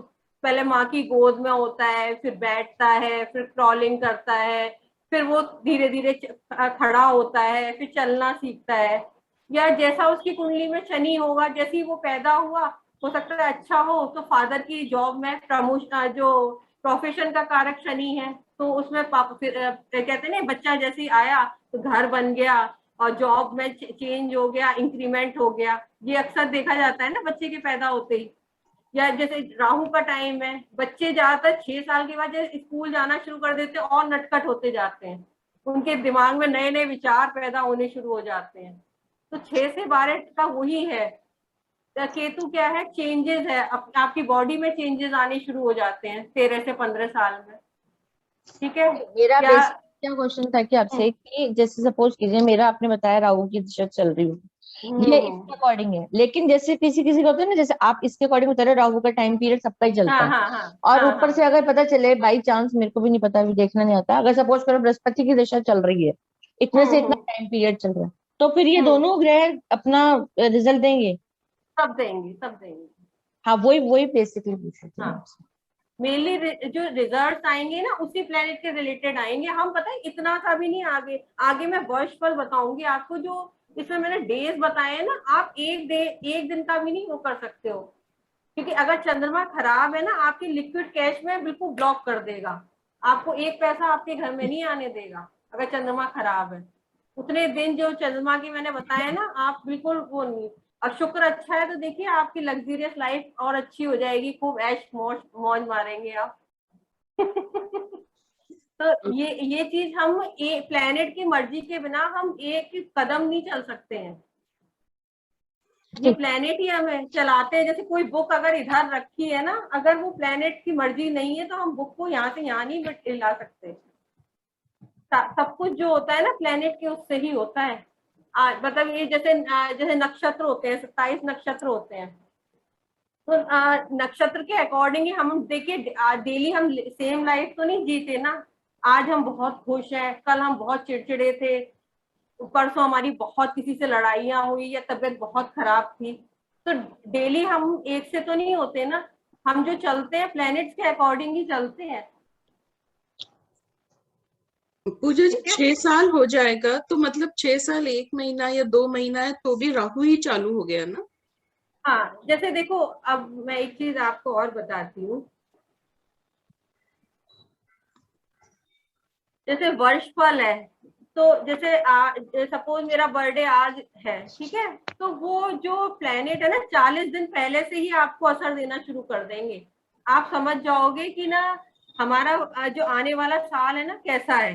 पहले माँ की गोद में होता है, फिर बैठता है, फिर क्रॉलिंग करता है, फिर वो धीरे धीरे खड़ा होता है, फिर चलना सीखता है। या जैसा उसकी कुंडली में शनि होगा, जैसे ही वो पैदा हुआ, हो सकता है अच्छा हो तो फादर की जॉब में प्रमोशन, जो प्रोफेशन का कारक शनि है, तो उसमें फिर कहते हैं ना, बच्चा जैसे ही आया तो घर बन गया और जॉब में चेंज हो गया, इंक्रीमेंट हो गया। ये अक्सर देखा जाता है ना बच्चे के पैदा होते ही। या जैसे राहु का टाइम है, बच्चे ज्यादातर 6 साल के बाद स्कूल जाना शुरू कर देते हैं और नटखट होते जाते हैं, उनके दिमाग में नए नए विचार पैदा होने शुरू हो जाते हैं। तो 6 से 12 का वही है। केतु क्या है, चेंजेस है, आपकी बॉडी में चेंजेस आने शुरू हो जाते हैं 13 से 15 साल में। ठीक है मेरा क्या? बेसिक क्या क्वेश्चन था कि आपसे, कि जैसे सपोज कीजिए मेरा, आपने बताया राहु की दिशा चल रही है, ये इसके अकॉर्डिंग है, लेकिन जैसे किसी किसी का होता है ना, जैसे आप इसके अकॉर्डिंग बता रहे हो, राहु का टाइम पीरियड सबका ही चलता हाँ है, हाँ हाँ और हाँ ऊपर से हाँ। अगर पता चले बाई चांस, मेरे को भी नहीं पता, अभी देखना नहीं आता, अगर सपोज करो बृहस्पति की दिशा चल रही है, इतने से इतना टाइम पीरियड चल रहा है, तो फिर ये दोनों ग्रह अपना रिजल्ट देंगे? सब देंगे, सब देंगे। हाँ वही वही बेसिकली पूछ रही थी मैं हाँ। आपसे। मेनली जो रिजल्ट आएंगे ना उसी प्लेनेट के रिलेटेड आएंगे। हम पता है इतना सा भी नहीं, आगे आगे मैं वर्षफल बताऊंगी आपको। जो इसमें मैंने डेज बताए हैं ना, आप एक दिन का भी नहीं वो कर सकते हो, क्योंकि अगर चंद्रमा खराब है ना, आपकी लिक्विड कैश में बिल्कुल ब्लॉक कर देगा। आपको एक पैसा आपके घर में नहीं आने देगा अगर चंद्रमा खराब है। उतने दिन जो चंद्रमा की मैंने बताया ना, आप बिल्कुल वो नहीं। और शुक्र अच्छा है तो देखिए आपकी लग्जरियस लाइफ और अच्छी हो जाएगी, खूब ऐश मौज मारेंगे आप। तो ये चीज हम प्लेनेट की मर्जी के बिना हम एक कदम नहीं चल सकते हैं। ये प्लेनेट ही हमें चलाते हैं। जैसे कोई बुक अगर इधर रखी है ना, अगर वो प्लेनेट की मर्जी नहीं है तो हम बुक को यहाँ से यहाँ नहीं ला सकते। सब कुछ जो होता है ना प्लेनेट के उससे ही होता है। मतलब ये जैसे नक्षत्र होते हैं, 27 नक्षत्र होते हैं, तो नक्षत्र के अकॉर्डिंग ही हम देखिए डेली हम सेम लाइफ तो नहीं जीते ना। आज हम बहुत खुश हैं, कल हम बहुत चिड़चिड़े थे, परसों हमारी बहुत किसी से लड़ाइयाँ हुई या तबीयत बहुत खराब थी। तो डेली हम एक से तो नहीं होते ना। हम जो चलते हैं प्लैनेट्स के अकॉर्डिंग ही चलते हैं। पूजा जी 6 साल हो जाएगा तो मतलब 6 साल 1 महीना या 2 महीना है तो भी राहु ही चालू हो गया ना। हाँ, जैसे देखो अब मैं एक चीज आपको और बताती हूँ। जैसे वर्षफल है, तो जैसे सपोज मेरा बर्थडे आज है, ठीक है, तो वो जो प्लेनेट है ना 40 दिन पहले से ही आपको असर देना शुरू कर देंगे। आप समझ जाओगे कि ना हमारा जो आने वाला साल है ना कैसा है।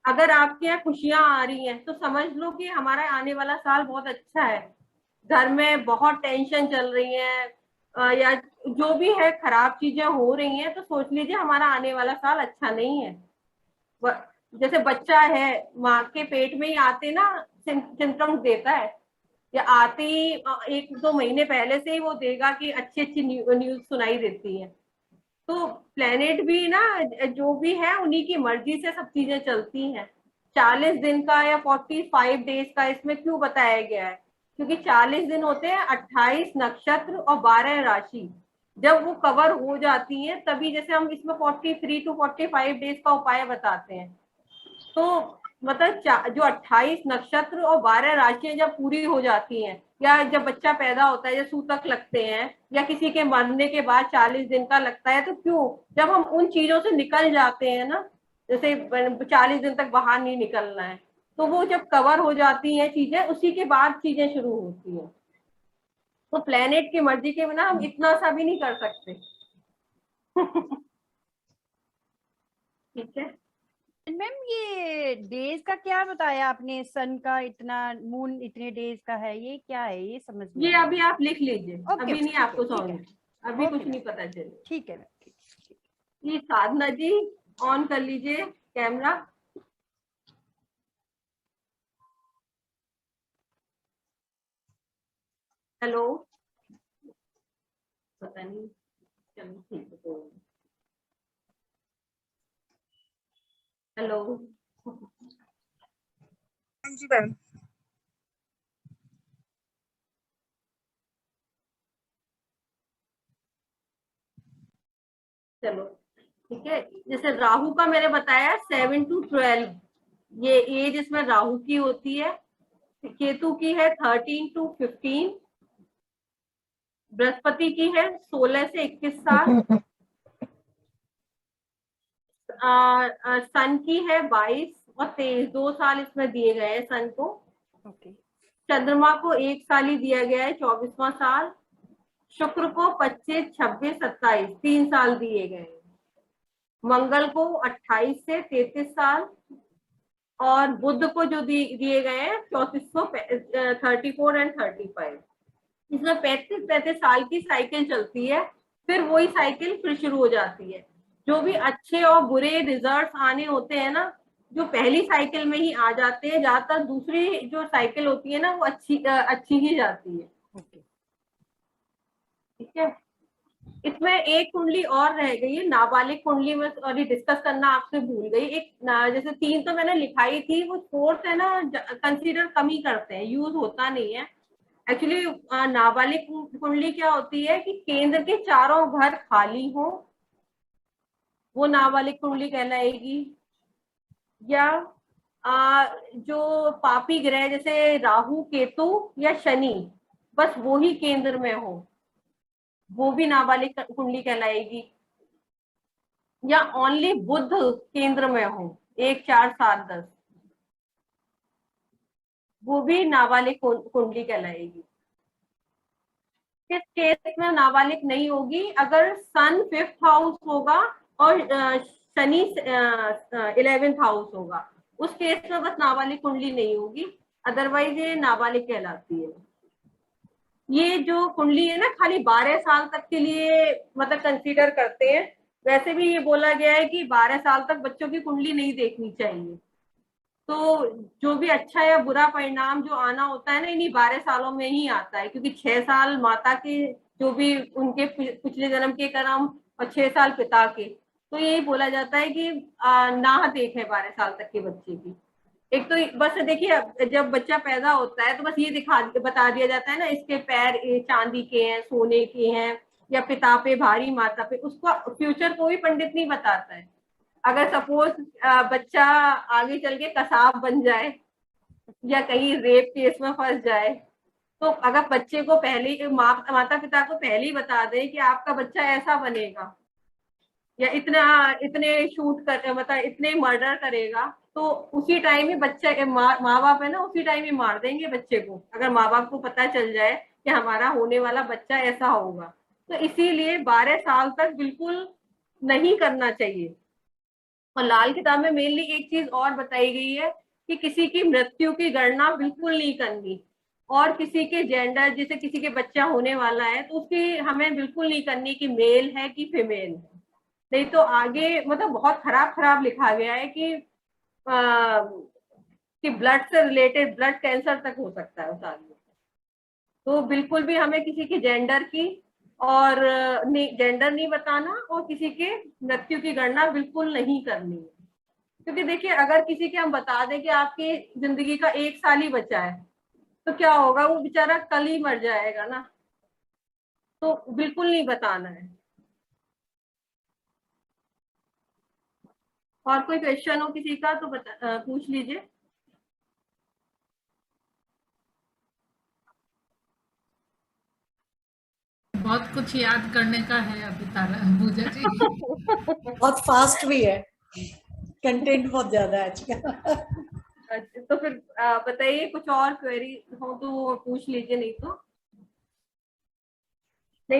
अगर आपके यहाँ खुशियां आ रही हैं तो समझ लो कि हमारा आने वाला साल बहुत अच्छा है। घर में बहुत टेंशन चल रही है या जो भी है खराब चीजें हो रही हैं, तो सोच लीजिए हमारा आने वाला साल अच्छा नहीं है। जैसे बच्चा है, माँ के पेट में ही आते ना सिम्टम्स देता है, या आते ही 1-2 महीने पहले से ही वो देगा कि अच्छी अच्छी न्यूज सुनाई देती है। तो प्लेनेट भी ना जो भी है उन्हीं की मर्जी से सब चीजें चलती हैं। 40 दिन का या 45 डेज का इसमें क्यों बताया गया है, क्योंकि 40 दिन होते हैं, 28 नक्षत्र और 12 राशि जब वो कवर हो जाती हैं तभी। जैसे हम इसमें 43 to 45 डेज का उपाय बताते हैं। तो मतलब जो 28 नक्षत्र और 12 राशियां जब पूरी हो जाती हैं, या जब बच्चा पैदा होता है, या सूतक लगते हैं, या किसी के मरने के बाद 40 दिन का लगता है, तो क्यों, जब हम उन चीजों से निकल जाते हैं ना, जैसे 40 दिन तक बाहर नहीं निकलना है, तो वो जब कवर हो जाती हैं चीजें, उसी के बाद चीजें शुरू होती हैं। तो प्लेनेट की मर्जी के बिना हम इतना सा भी नहीं कर सकते। ठीक है मैम, ये डेज का क्या बताया आपने? सन का इतना, मून इतने डेज का है, ये क्या है? ये समझ नहीं ये आया। अभी आप लिख लीजिए। ओके, अभी नहीं ठीक है, आपको ठीक है। समझ, अभी ओके कुछ नहीं मैम, पता चले। ठीक है मैम, ठीक है। ये साधना जी ऑन कर लीजिए कैमरा। हेलो, पता नहीं, चलो ठीक है तो। हेलो, हाँ जी मैम। चलो ठीक है। जैसे राहु का मैंने बताया 7 to 12, ये एज इसमें राहु की होती है। केतु की है 13 to 15, बृहस्पति की है 16 से 21 साल, सन की है 22 और 23, 2 साल इसमें दिए गए हैं सन को। ओके, चंद्रमा को 1 साल ही दिया गया है, 24वां साल। शुक्र को 25, 26, 27, 3 साल दिए गए हैं। मंगल को 28 से 33 साल, और बुध को जो दिए गए हैं 34 एंड 35। इसमें 35 साल की साइकिल चलती है, फिर वही साइकिल फिर शुरू हो जाती है। जो भी अच्छे और बुरे रिजल्ट्स आने होते हैं ना, जो पहली साइकिल में ही आ जाते हैं। ज्यादातर दूसरी जो साइकिल होती है ना वो अच्छी ही जाती है। ओके। ठीक है, इसमें एक कुंडली और रह गई है, नाबालिग कुंडली में सॉरी डिस्कस करना आपसे भूल गई। एक जैसे 3 तो मैंने लिखाई थी, वो 4th है ना कंसीडर कम ही करते हैं, यूज होता नहीं है। एक्चुअली नाबालिग कुंडली क्या होती है कि केंद्र के चारों घर खाली हो, वो नाबालिग कुंडली कहलाएगी। या जो पापी ग्रह जैसे राहु केतु या शनि बस वो ही केंद्र में हो, वो भी नाबालिग कुंडली कहलाएगी। या ओनली बुध केंद्र में हो 1 4 7 10, वो भी नाबालिग कुंडली कहलाएगी। किस केस में नाबालिग नहीं होगी? अगर सन 5th हाउस होगा और शनि 11th हाउस होगा, उस केस में बस नाबालिग कुंडली नहीं होगी, अदरवाइज ये नाबालिग कहलाती है। ये जो कुंडली है ना खाली 12 साल तक के लिए मतलब कंसीडर करते हैं। वैसे भी ये बोला गया है कि 12 साल तक बच्चों की कुंडली नहीं देखनी चाहिए। तो जो भी अच्छा या बुरा परिणाम जो आना होता है ना, इन्हीं 12 सालों में ही आता है, क्योंकि 6 साल माता के जो भी उनके पिछले जन्म के कर्म और 6 साल पिता के, तो यही बोला जाता है कि ना देखें 12 साल तक के बच्चे की। एक तो बस देखिए, जब बच्चा पैदा होता है तो बस ये बता दिया जाता है ना, इसके पैर चांदी के हैं, सोने के हैं, या पिता पे भारी माता पे, उसका फ्यूचर कोई पंडित नहीं बताता है। अगर सपोज बच्चा आगे चल के कसाब बन जाए या कहीं रेप केस में फंस जाए, तो अगर बच्चे को पहले माता पिता को पहले ही बता दे कि आपका बच्चा ऐसा बनेगा या इतने शूट कर मतलब इतने मर्डर करेगा, तो उसी टाइम ही बच्चा माँ बाप है ना, उसी टाइम ही मार देंगे बच्चे को, अगर माँ बाप को पता चल जाए कि हमारा होने वाला बच्चा ऐसा होगा। तो इसीलिए 12 साल तक बिल्कुल नहीं करना चाहिए। और लाल किताब में मेनली एक चीज और बताई गई है कि किसी की मृत्यु की गणना बिल्कुल नहीं करनी, और किसी के जेंडर, जैसे किसी के बच्चा होने वाला है तो उसकी हमें बिल्कुल नहीं करनी कि मेल है कि फीमेल है, नहीं तो आगे मतलब बहुत खराब लिखा गया है कि ब्लड से रिलेटेड ब्लड कैंसर तक हो सकता है उस आदमी। तो बिल्कुल भी हमें किसी के जेंडर की और जेंडर नहीं बताना, और किसी के मृत्यु की गणना बिल्कुल नहीं करनी है। क्योंकि देखिए, अगर किसी के हम बता दें कि आपकी जिंदगी का 1 साल ही बचा है, तो क्या होगा, वो बेचारा कल ही मर जाएगा ना। तो बिल्कुल नहीं बताना है। और कोई क्वेश्चन हो किसी का तो पूछ लीजिए। बहुत कुछ याद करने का है अभी तारा पूजा जी। बहुत फास्ट भी है, कंटेंट बहुत ज्यादा है आज का। अच्छा, तो फिर बताइए, कुछ और क्वेरी हो तो पूछ लीजिए, नहीं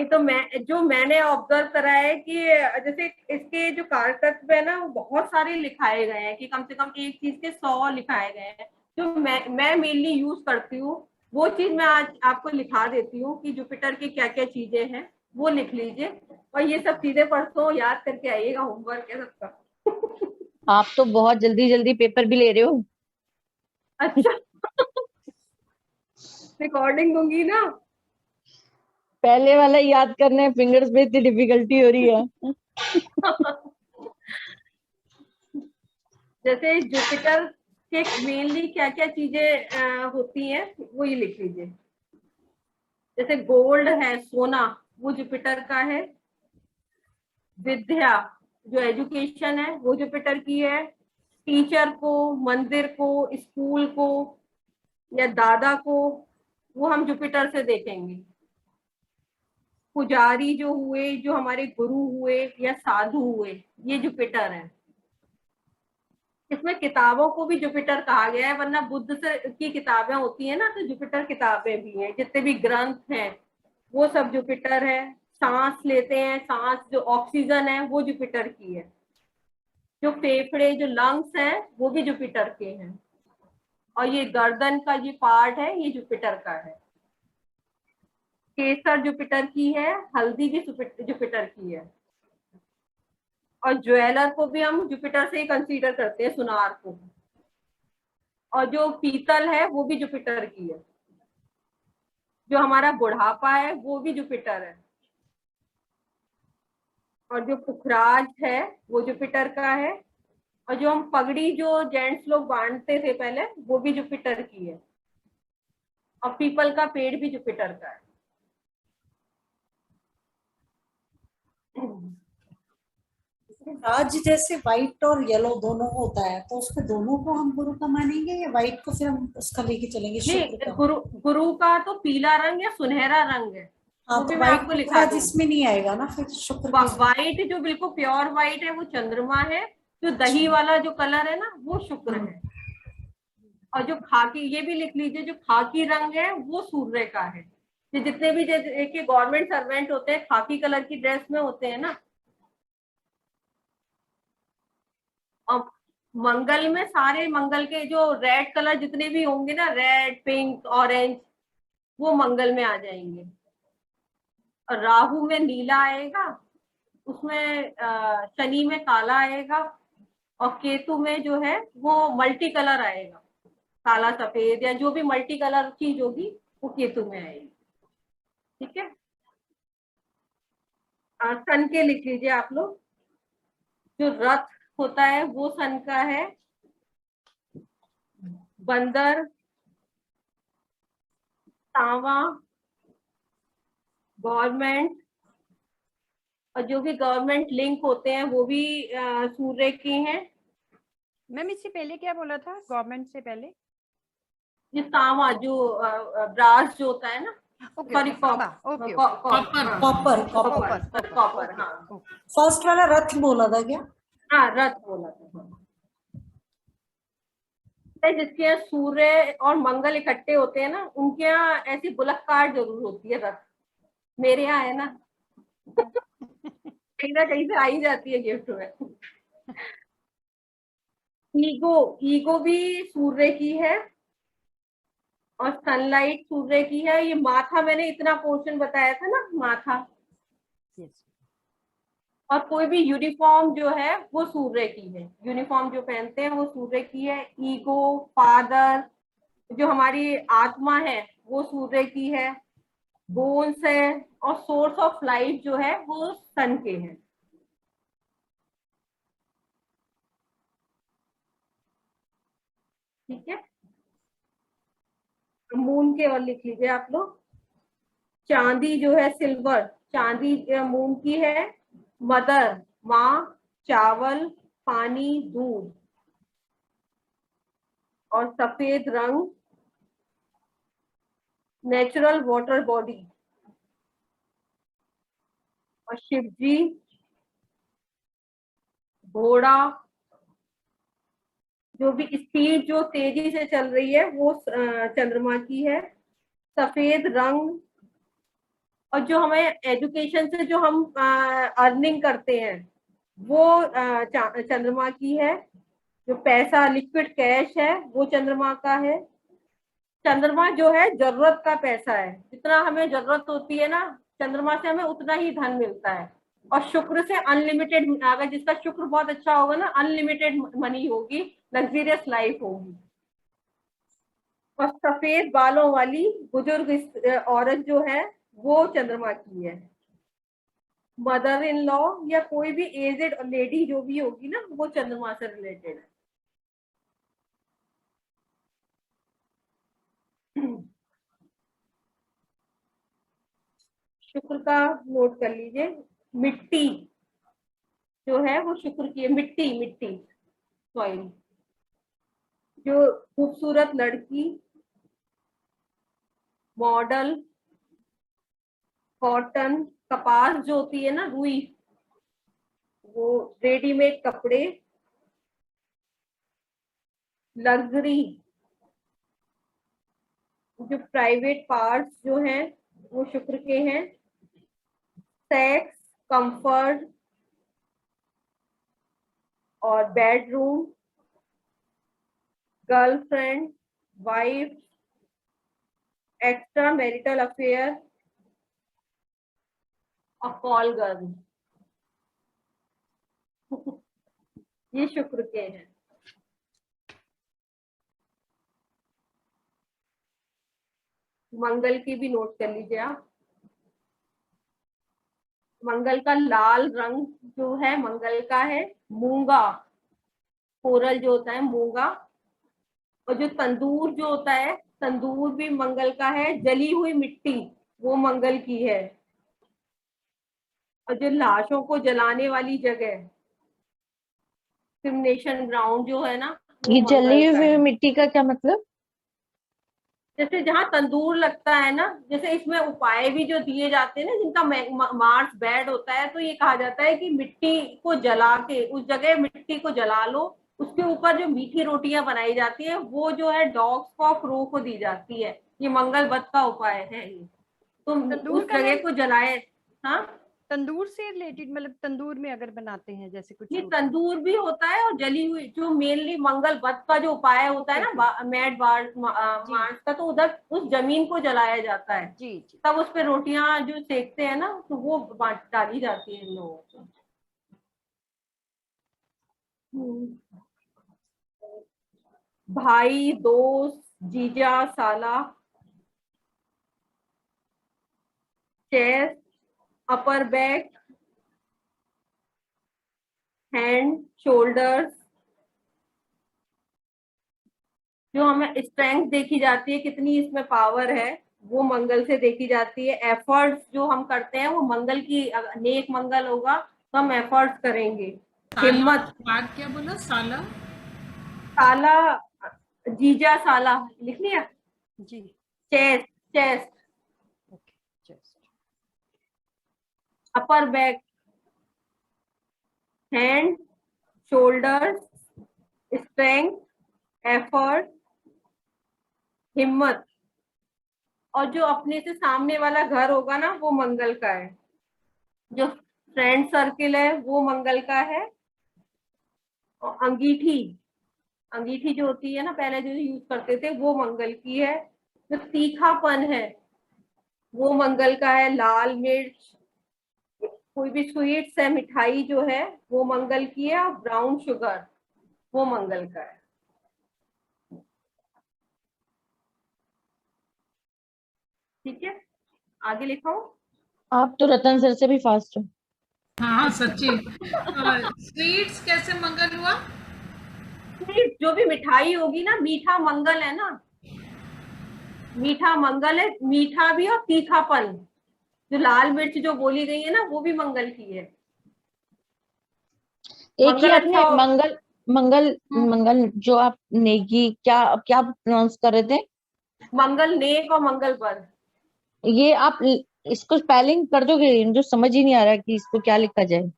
तो मैंने ऑब्जर्व करा है कि जैसे इसके जो कारकत्व है ना, वो बहुत सारे लिखाए गए हैं कि कम से कम एक चीज के 100 लिखाए गए हैं। जो मैं मेनली यूज करती हूँ वो चीज मैं आज आपको लिखा देती हूँ कि जुपिटर की क्या क्या चीजें हैं, वो लिख लीजिए। और ये सब चीजें परसों याद करके आइएगा, होमवर्क है सबका। आप तो बहुत जल्दी जल्दी पेपर भी ले रहे हो। अच्छा, रिकॉर्डिंग दूंगी ना। पहले वाला याद करने फिंगर्स पे इतनी डिफिकल्टी हो रही है। जैसे जुपिटर के मेनली क्या क्या चीजें होती हैं, वो ये लिख लीजिए। जैसे गोल्ड है, सोना, वो जुपिटर का है। विद्या, जो एजुकेशन है, वो जुपिटर की है। टीचर को, मंदिर को, स्कूल को या दादा को, वो हम जुपिटर से देखेंगे। पुजारी जो हुए, जो हमारे गुरु हुए या साधु हुए, ये जुपिटर है। इसमें किताबों को भी जुपिटर कहा गया है, वरना बुद्ध से की किताबें होती है ना, तो जुपिटर किताबें भी हैं। जितने भी ग्रंथ हैं वो सब जुपिटर है। सांस लेते हैं, सांस जो ऑक्सीजन है वो जुपिटर की है। जो फेफड़े, जो लंग्स हैं, वो भी जुपिटर के हैं। और ये गर्दन का ये पार्ट है, ये जुपिटर का है। केसर जुपिटर की है, हल्दी भी जुपिटर की है। और ज्वेलर को भी हम जुपिटर से ही कंसीडर करते हैं, सुनार को। और जो पीतल है वो भी जुपिटर की है। जो हमारा बुढ़ापा है वो भी जुपिटर है। और जो पुखराज है वो जुपिटर का है। और जो हम पगड़ी जो जेंट्स लोग बांधते थे पहले, वो भी जुपिटर की है। और पीपल का पेड़ भी जुपिटर का है। राज जैसे व्हाइट और येलो दोनों होता है, तो उसमें दोनों को हम गुरु का मानेंगे या व्हाइट को फिर हम उसका लेके चलेंगे शुक्र नहीं, का? गुरु का तो पीला रंग या सुनहरा रंग है, हाँ, वो भी तो मैं व्हाइट आपको तो लिखा राज दूंगी। इसमें नहीं आएगा ना, फिर शुक्र के इसमें। व्हाइट जो बिल्कुल प्योर व्हाइट है वो चंद्रमा है, जो दही वाला जो कलर है ना वो शुक्र है, और जो खाकी, ये भी लिख लीजिए, जो खाकी रंग है वो सूर्य का है। ये जितने भी देखिए गवर्नमेंट सर्वेंट होते हैं खाकी कलर की ड्रेस में होते हैं ना, और मंगल में सारे मंगल के जो रेड कलर जितने भी होंगे ना, रेड, पिंक, ऑरेंज, वो मंगल में आ जाएंगे। और राहु में नीला आएगा, उसमें शनि में काला आएगा, और केतु में जो है वो मल्टी कलर आएगा, काला सफेद या जो भी मल्टी कलर चीज होगी वो केतु में आएगी। ठीक है, सन के लिख लीजिए आप लोग। जो रथ होता है वो सन का है, बंदर, सांवा, गवर्नमेंट, और जो भी गवर्नमेंट लिंक होते हैं वो भी सूर्य के हैं। मैम इससे पहले क्या बोला था, गवर्नमेंट से पहले? ये सांवा जो ब्रास जो होता है ना, okay sorry, okay, Samba, okay copper. Copper copper, हाँ फर्स्ट वाला रथ बोला था क्या? हाँ, रथ बोला था। जिसके यहाँ सूर्य और मंगल इकट्ठे होते हैं ना, उनके यहाँ ऐसी बुलक कार जरूर होती है रथ। मेरे यहाँ है ना, कहीं ना कहीं से आ ही जाती है गिफ्ट में। ईगो भी सूर्य की है, और सनलाइट सूर्य की है। ये माथा मैंने इतना पोर्शन बताया था ना, माथा। यस। और कोई भी यूनिफॉर्म जो है वो सूर्य की है, यूनिफॉर्म जो पहनते हैं वो सूर्य की है। ईगो, फादर, जो हमारी आत्मा है वो सूर्य की है। बोन्स है, और सोर्स ऑफ लाइफ जो है वो सन के हैं। ठीक है, मून के और लिख लीजिए आप लोग। चांदी जो है सिल्वर, चांदी मून की है। मदर, माँ, चावल, पानी, दूध, और सफेद रंग नेचुरल वाटर बॉडी। और शिव जी, घोड़ा, जो भी स्पीड जो तेजी से चल रही है वो चंद्रमा की है। सफेद रंग, और जो हमें एजुकेशन से जो हम अर्निंग करते हैं वो चंद्रमा की है। जो पैसा, लिक्विड कैश है वो चंद्रमा का है। चंद्रमा जो है जरूरत का पैसा है, जितना हमें जरूरत होती है ना, चंद्रमा से हमें उतना ही धन मिलता है। और शुक्र से अनलिमिटेड, अगर जिसका शुक्र बहुत अच्छा होगा ना, अनलिमिटेड मनी होगी, लग्जरियस लाइफ होगी। और सफेद बालों वाली बुजुर्ग औरत जो है वो चंद्रमा की है। मदर इन लॉ या कोई भी एजेड लेडी जो भी होगी ना, वो चंद्रमा से रिलेटेड है। शुक्र का नोट कर लीजिए। मिट्टी जो है वो शुक्र की है, मिट्टी सॉइल। जो खूबसूरत लड़की, मॉडल, कॉटन, कपास जो होती है ना, रुई, वो रेडीमेड कपड़े, लग्जरी, जो प्राइवेट पार्ट्स जो हैं वो शुक्र के हैं। सेक्स, कंफर्ट, और bedroom, girlfriend, wife, extra marital affair, और कॉल गर्ल, ये शुक्र के हैं। मंगल की भी नोट कर लीजिए आप। मंगल का लाल रंग जो है मंगल का है मूंगा, कोरल जो होता है मूंगा। और जो तंदूर जो होता है, तंदूर भी मंगल का है, जली हुई मिट्टी वो मंगल की है, और जो लाशों को जलाने वाली जगह क्रिमिनेशन ग्राउंड जो है ना, वो ये जली मंगल का हुई है। मिट्टी का क्या मतलब? जैसे जहाँ तंदूर लगता है ना, जैसे इसमें उपाय भी जो दिए जाते हैं ना, जिनका मार्स बैड होता है, तो ये कहा जाता है कि मिट्टी को जला के, उस जगह मिट्टी को जला लो, उसके ऊपर जो मीठी रोटियां बनाई जाती है वो जो है डॉग्स को, क्रो को दी जाती है। ये मंगल वध का उपाय है ये। तो तंदूर उस का जगह मैम? को जलाए। हाँ, तंदूर से रिलेटेड, मतलब तंदूर में अगर बनाते हैं जैसे कुछ ये रोटी? तंदूर भी होता है, और जली हुई जो मेनली मंगल वध का जो उपाय होता है ना, मैड मार्स का, तो उधर उस जमीन को जलाया जाता है, जी जी। तब उस पे रोटियां जो सेकते हैं ना, तो वो बांट डाली जाती है इन लोगों को। भाई, दोस्त, जीजा, साला, chest, upper back, hand, shoulders, जो हमें स्ट्रेंथ देखी जाती है, कितनी इसमें पावर है, वो मंगल से देखी जाती है। एफर्ट्स जो हम करते हैं वो मंगल की, नेक मंगल होगा तो हम एफर्ट्स करेंगे। हिम्मत, बाद क्या बोला? साला? साला, जीजा साला लिख लिया। जी। Chest, chest, okay, chest. Upper back, hand, shoulders, strength, effort, हिम्मत, और जो अपने से सामने वाला घर होगा ना, वो मंगल का है। जो फ्रेंड सर्किल है वो मंगल का है। और अंगीठी, अंगीठी जो होती है ना, पहले जो यूज करते थे, वो मंगल की है। जो तीखापन है वो मंगल का है। लाल मिर्च, कोई भी स्वीट्स है, मिठाई जो है, वो मंगल की है। और ब्राउन शुगर वो मंगल का है। ठीक है, आगे लिखो। आप तो रतन सर से भी फास्ट हो। हाँ सच्ची। स्वीट्स कैसे मंगल हुआ? जो भी मिठाई होगी ना, मीठा मंगल है ना, मीठा मंगल है। मीठा भी और तीखापन, जो लाल मिर्च जो बोली गई है ना, वो भी मंगल की है। एक ही मंगल आपने अच्छा मंगल मंगल मंगल जो आप नेगी क्या क्या प्रोनाउंस कर रहे थे? मंगल नेक और मंगल पर। ये आप इसको स्पेलिंग कर दोगे? मुझे समझ ही नहीं आ रहा कि इसको क्या लिखा जाए।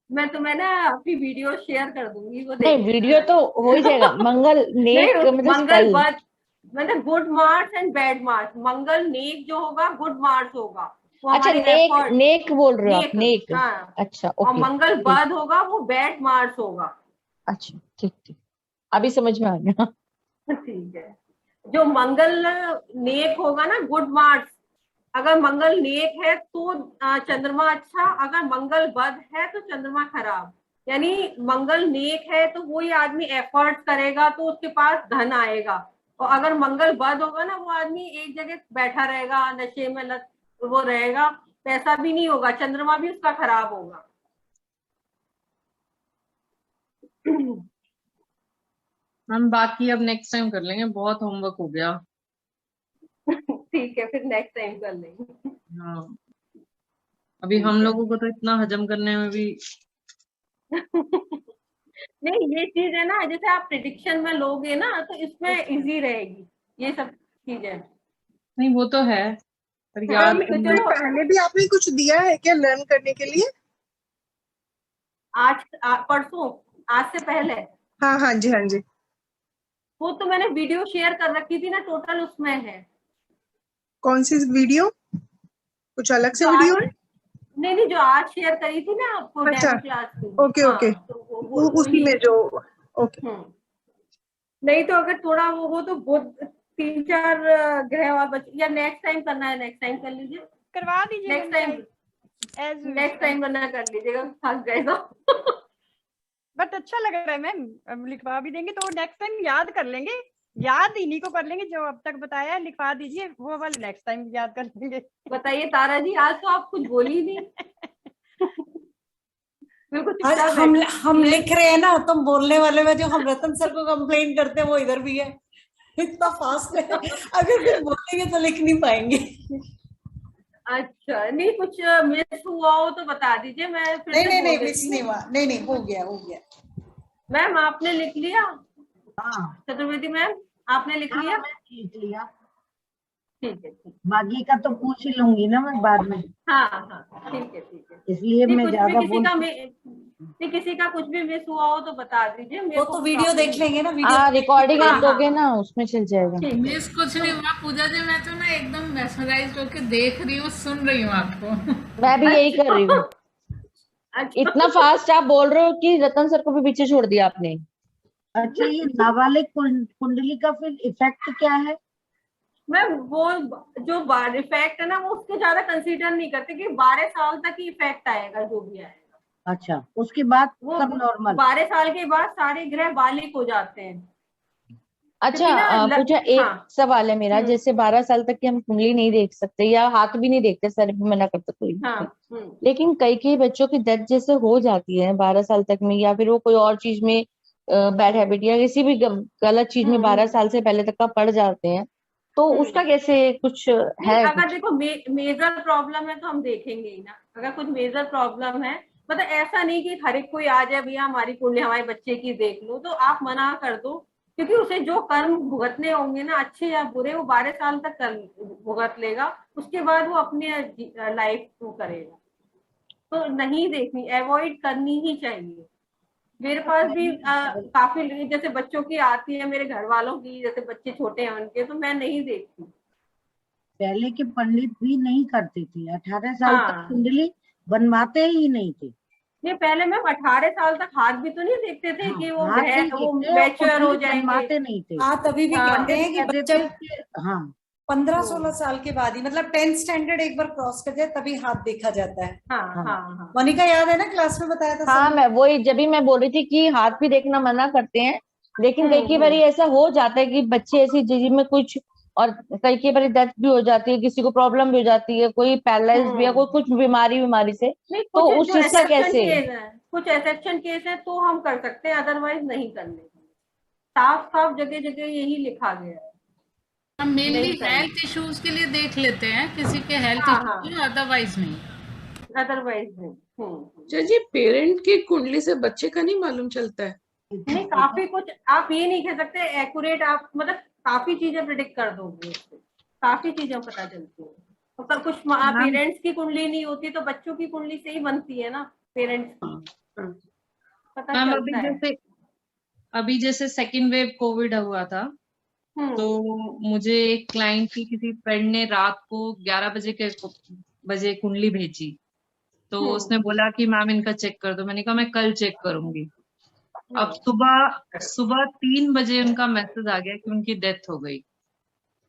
मैं तुम्हें ना अपनी वीडियो शेयर कर दूंगी, वो नहीं, देख वीडियो तो हो ही जाएगा। मंगल नहीं, नेक मतलब मंगल स्पेल। बद, मतलब गुड मार्च एंड बैड मार्च। मंगल नेक जो होगा, गुड मार्च होगा, वो अच्छा, हमारे नेक एफर्ट। नेक बोल रहे हो आप? नेक, नेक। हाँ। अच्छा, और ओके। मंगल ठीक। बद होगा, वो बैड मार्च होगा। अच्छा, ठीक ठीक, अभी समझ में आ गया। ठीक है। जो मंगल नेक होगा ना, गुड मार्च, अगर मंगल नेक है तो चंद्रमा अच्छा, अगर मंगल बद है तो चंद्रमा खराब। यानी मंगल नेक है तो वही आदमी एफर्ट करेगा तो उसके पास धन आएगा, और अगर मंगल बद होगा ना, वो आदमी एक जगह बैठा रहेगा, नशे में लत वो रहेगा, पैसा भी नहीं होगा, चंद्रमा भी उसका खराब होगा। हम बाकी अब नेक्स्ट टाइम कर लेंगे, बहुत होमवर्क हो गया। ठीक है, फिर नेक्स्ट टाइम कर लेंगे। हाँ, अभी हम लोगों को तो इतना हजम करने में भी। नहीं, ये चीज है ना, जैसे आप प्रिडिक्शन में लोगे ना, तो इसमें इजी रहेगी ये सब चीजें। नहीं, वो तो है, पर हाँ, याद तो करना। चलो, पहले भी आपने कुछ दिया है क्या लर्न करने के लिए? आज परसों, आज से पहले हाँ हाँ जी, हाँ जी। वो तो मैंने वीडियो शेयर कर रखी थी ना, टोटल उसमें है। कौन सी वीडियो? कुछ अलग से जो वीडियो? आज, नहीं, जो आज शेयर करी थी ना आपको अच्छा, डेमो क्लास की। ओके हाँ, ओके। तो वो उसी में जो, ओके। नहीं तो अगर थोड़ा वो हो तो बुध, 3-4 ग्रह और बच, या नेक्स्ट टाइम करना है, नेक्स्ट टाइम कर लीजिए। करवा दीजिए नेक्स्ट टाइम करना कर लीजिएगा, थक गए तो। बट अच्छा लग रहा है मैम, लिखवा भी देंगे तो नेक्स्ट टाइम याद कर लेंगे। याद इन्हीं को कर लेंगे जो अब तक बताया, लिखवा दीजिए, वो वाले नेक्स्ट टाइम याद कर लेंगे। बताइए तारा जी, आज तो आप कुछ बोली ही नहीं। बिल्कुल आज चुपचाप हम लिख रहे हैं ना, तुम बोलने वाले में जो हम रतन सर को कंप्लेन करते हैं वो इधर भी है। इतना फास्ट है, अगर फिर बोलेंगे तो लिख नहीं पाएंगे। अच्छा, नहीं कुछ मिस हुआ हो तो बता दीजिए, मैं फिर नहीं से नहीं बोल नहीं, देती मिस हूँ। नहीं हुआ, नहीं नहीं, हो गया हो गया। मैम आपने लिख लिया? हाँ चतुर्वेदी मैम आपने लिख लिया? हाँ, मैं लिख लिया। ठीक है, ठीक। बाकी का तो पूछ ही लूंगी ना मैं बाद में, हाँ हाँ, ठीक है, ठीक है। इसलिए नहीं मैं कुछ भी ज्यादा किसी का नहीं, किसी का कुछ भी मिस हुआ हो तो बता दीजिए मेरे वो को तो भी वीडियो problem देख है। लेंगे ना, वीडियो हाँ रिकॉर्डिंग हाँ, आप हाँ, दोगे ना, उसमें चल जाएगा। ठीक है। मिस कुछ नहीं हुआ पूजा जी, मैं तो ना एकदम मेस्मराइज होके देख रही हूँ, सुन रही हूँ आपको। मैं भी यही कर रही हूँ। अच्छा, इतना फास्ट आप बोल रहे हो कि रतन सर को भी पीछे छोड़ दिया आपने। अच्छा ये नाबालिग कुंडली का फिर इफेक्ट क्या है? मैम वो जो इफेक्ट है ना, वो उसके ज्यादा कंसीडर नहीं करते कि 12 साल तक ही इफेक्ट आएगा, जो भी आएगा। अच्छा उसके बाद वो सब नॉर्मल? 12 साल के बाद सारे ग्रह बालिक हो जाते हैं। अच्छा क्योंकि ना पूजा, एक हाँ। सवाल है मेरा, जैसे 12 साल तक की हम कुंडली नहीं देख सकते या हाथ भी नहीं देखते, सर भी मना करता कोई हाँ। भी। लेकिन कई कई बच्चों की डेथ जैसे हो जाती है 12 साल तक में, या फिर वो कोई और चीज में बैड हैबिट या किसी भी गलत चीज में 12 साल से पहले तक का पड़ जाते हैं, तो उसका कैसे कुछ नहीं, है अगर कुछ? देखो मेजर प्रॉब्लम है तो हम देखेंगे ही ना। अगर कुछ मेजर प्रॉब्लम है, मतलब ऐसा नहीं कि हर एक कोई आ जाए भैया हमारी कुंडली हमारे बच्चे की देख लो, तो आप मना कर दो। क्योंकि उसे जो कर्म भुगतने होंगे ना, अच्छे या बुरे, वो 12 साल तक भुगत लेगा। उसके बाद वो अपने लाइफ को करेगा। तो नहीं देखनी, अवॉइड करनी ही चाहिए। मेरे पास भी काफी जैसे बच्चों की आती है, मेरे घर वालों की, जैसे बच्चे छोटे हैं उनके, तो मैं नहीं देखती। पहले के पंडित भी नहीं करते थे, 18 साल तक हाँ, कुंडली बनवाते ही नहीं थे। ये पहले मैम 18 साल तक हाथ भी तो नहीं देखते थे हाँ कि वो हाथ नहीं वो देखते और मैच्योर हो कुंडली जाएंगे। बनवाते नहीं थे। हाँ, तभी भी हाँ, कहते हैं कि कहते बच्चा थे कि हाँ 15-16 साल के बाद ही, मतलब 10th स्टैंडर्ड एक बार क्रॉस कर जाए तभी हाथ देखा जाता है। हाँ, हाँ हाँ, हाँ। मोनिका याद है ना, क्लास में बताया था हाँ सब। मैं वही, जब भी मैं बोल रही थी कि हाथ भी देखना मना करते हैं, लेकिन कई कई बार ऐसा हो जाता है कि बच्चे ऐसी चीज में कुछ, और कई कई बार डेथ भी हो जाती है, किसी को प्रॉब्लम भी हो जाती है, कोई पैरालाइज भी है, कोई कुछ बीमारी से, नहीं, तो कुछ उस जो चीज का एक्सेप्शन कैसे? केस है, कुछ एक्सेप्शन केस है तो हम कर सकते हैं, अदरवाइज नहीं करने। साफ साफ जगह जगह यही लिखा गया है, हम मेनली नहीं करना। हेल्थ इश्यूज के लिए देख लेते हैं, किसी के हेल्थ हाँ, हाँ, इश्यूज, अदरवाइज नहीं। अदरवाइज नहीं। जी पेरेंट की कुंडली से बच्चे का नहीं मालूम चलता है? नहीं, काफी कुछ आप ये नहीं कह सकते एक्यूरेट, आप मतलब काफी चीजें प्रिडिक्ट कर दोगे उससे, काफी चीजें पता चलती है। तो कल कुछ मैम पेरेंट्स की कुंडली नहीं होती तो बच्चों की कुंडली से ही बनती है ना, पेरेंट्स की, पता मैम चलता है। अभी जैसे सेकेंड वेव कोविड हुआ था, तो मुझे एक क्लाइंट की किसी फ्रेंड ने रात को 11 बजे कुंडली भेजी। तो उसने बोला कि मैम इनका चेक कर दो। मैंने कहा मैं कल चेक करूंगी। अब सुबह सुबह 3 बजे उनका मैसेज आ गया कि उनकी डेथ हो गई।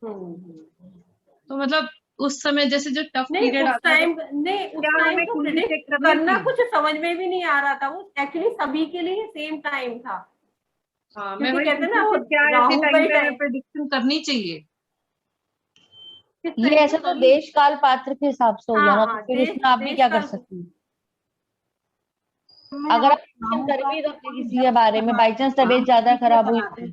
तो मतलब उस समय जैसे जो टफ नहीं पीरियड उस आता है, टाइम, नहीं उस क्या टाइम हमें तो कुंडली प्रिडिक्ट चेक करनी करना थी? कुछ समझ में भी नहीं आ रहा था, वो एक्चुअली सभी के लिए सेम टाइम था। हाँ मैं क्योंकि वही कहते हैं पूछ ना रही वो थी, क्या ऐसे राहु का टाइम ही पे हमें टाइम, प्रेडिक्शन करनी चाहिए? किस ये टाइम ऐसा पे तो सॉरी। देश काल पात्र के हिसाब से हो गया हाँ, ना, तो हाँ, फिर देश इसमें आप भी देश क्या का। कर सकती हैं? में अगर आप आप क्वेश्चन राहु कर का भी रहे किसी के जब बारे में, बाई चांस तबीयत ज्यादा खराब हुई तो?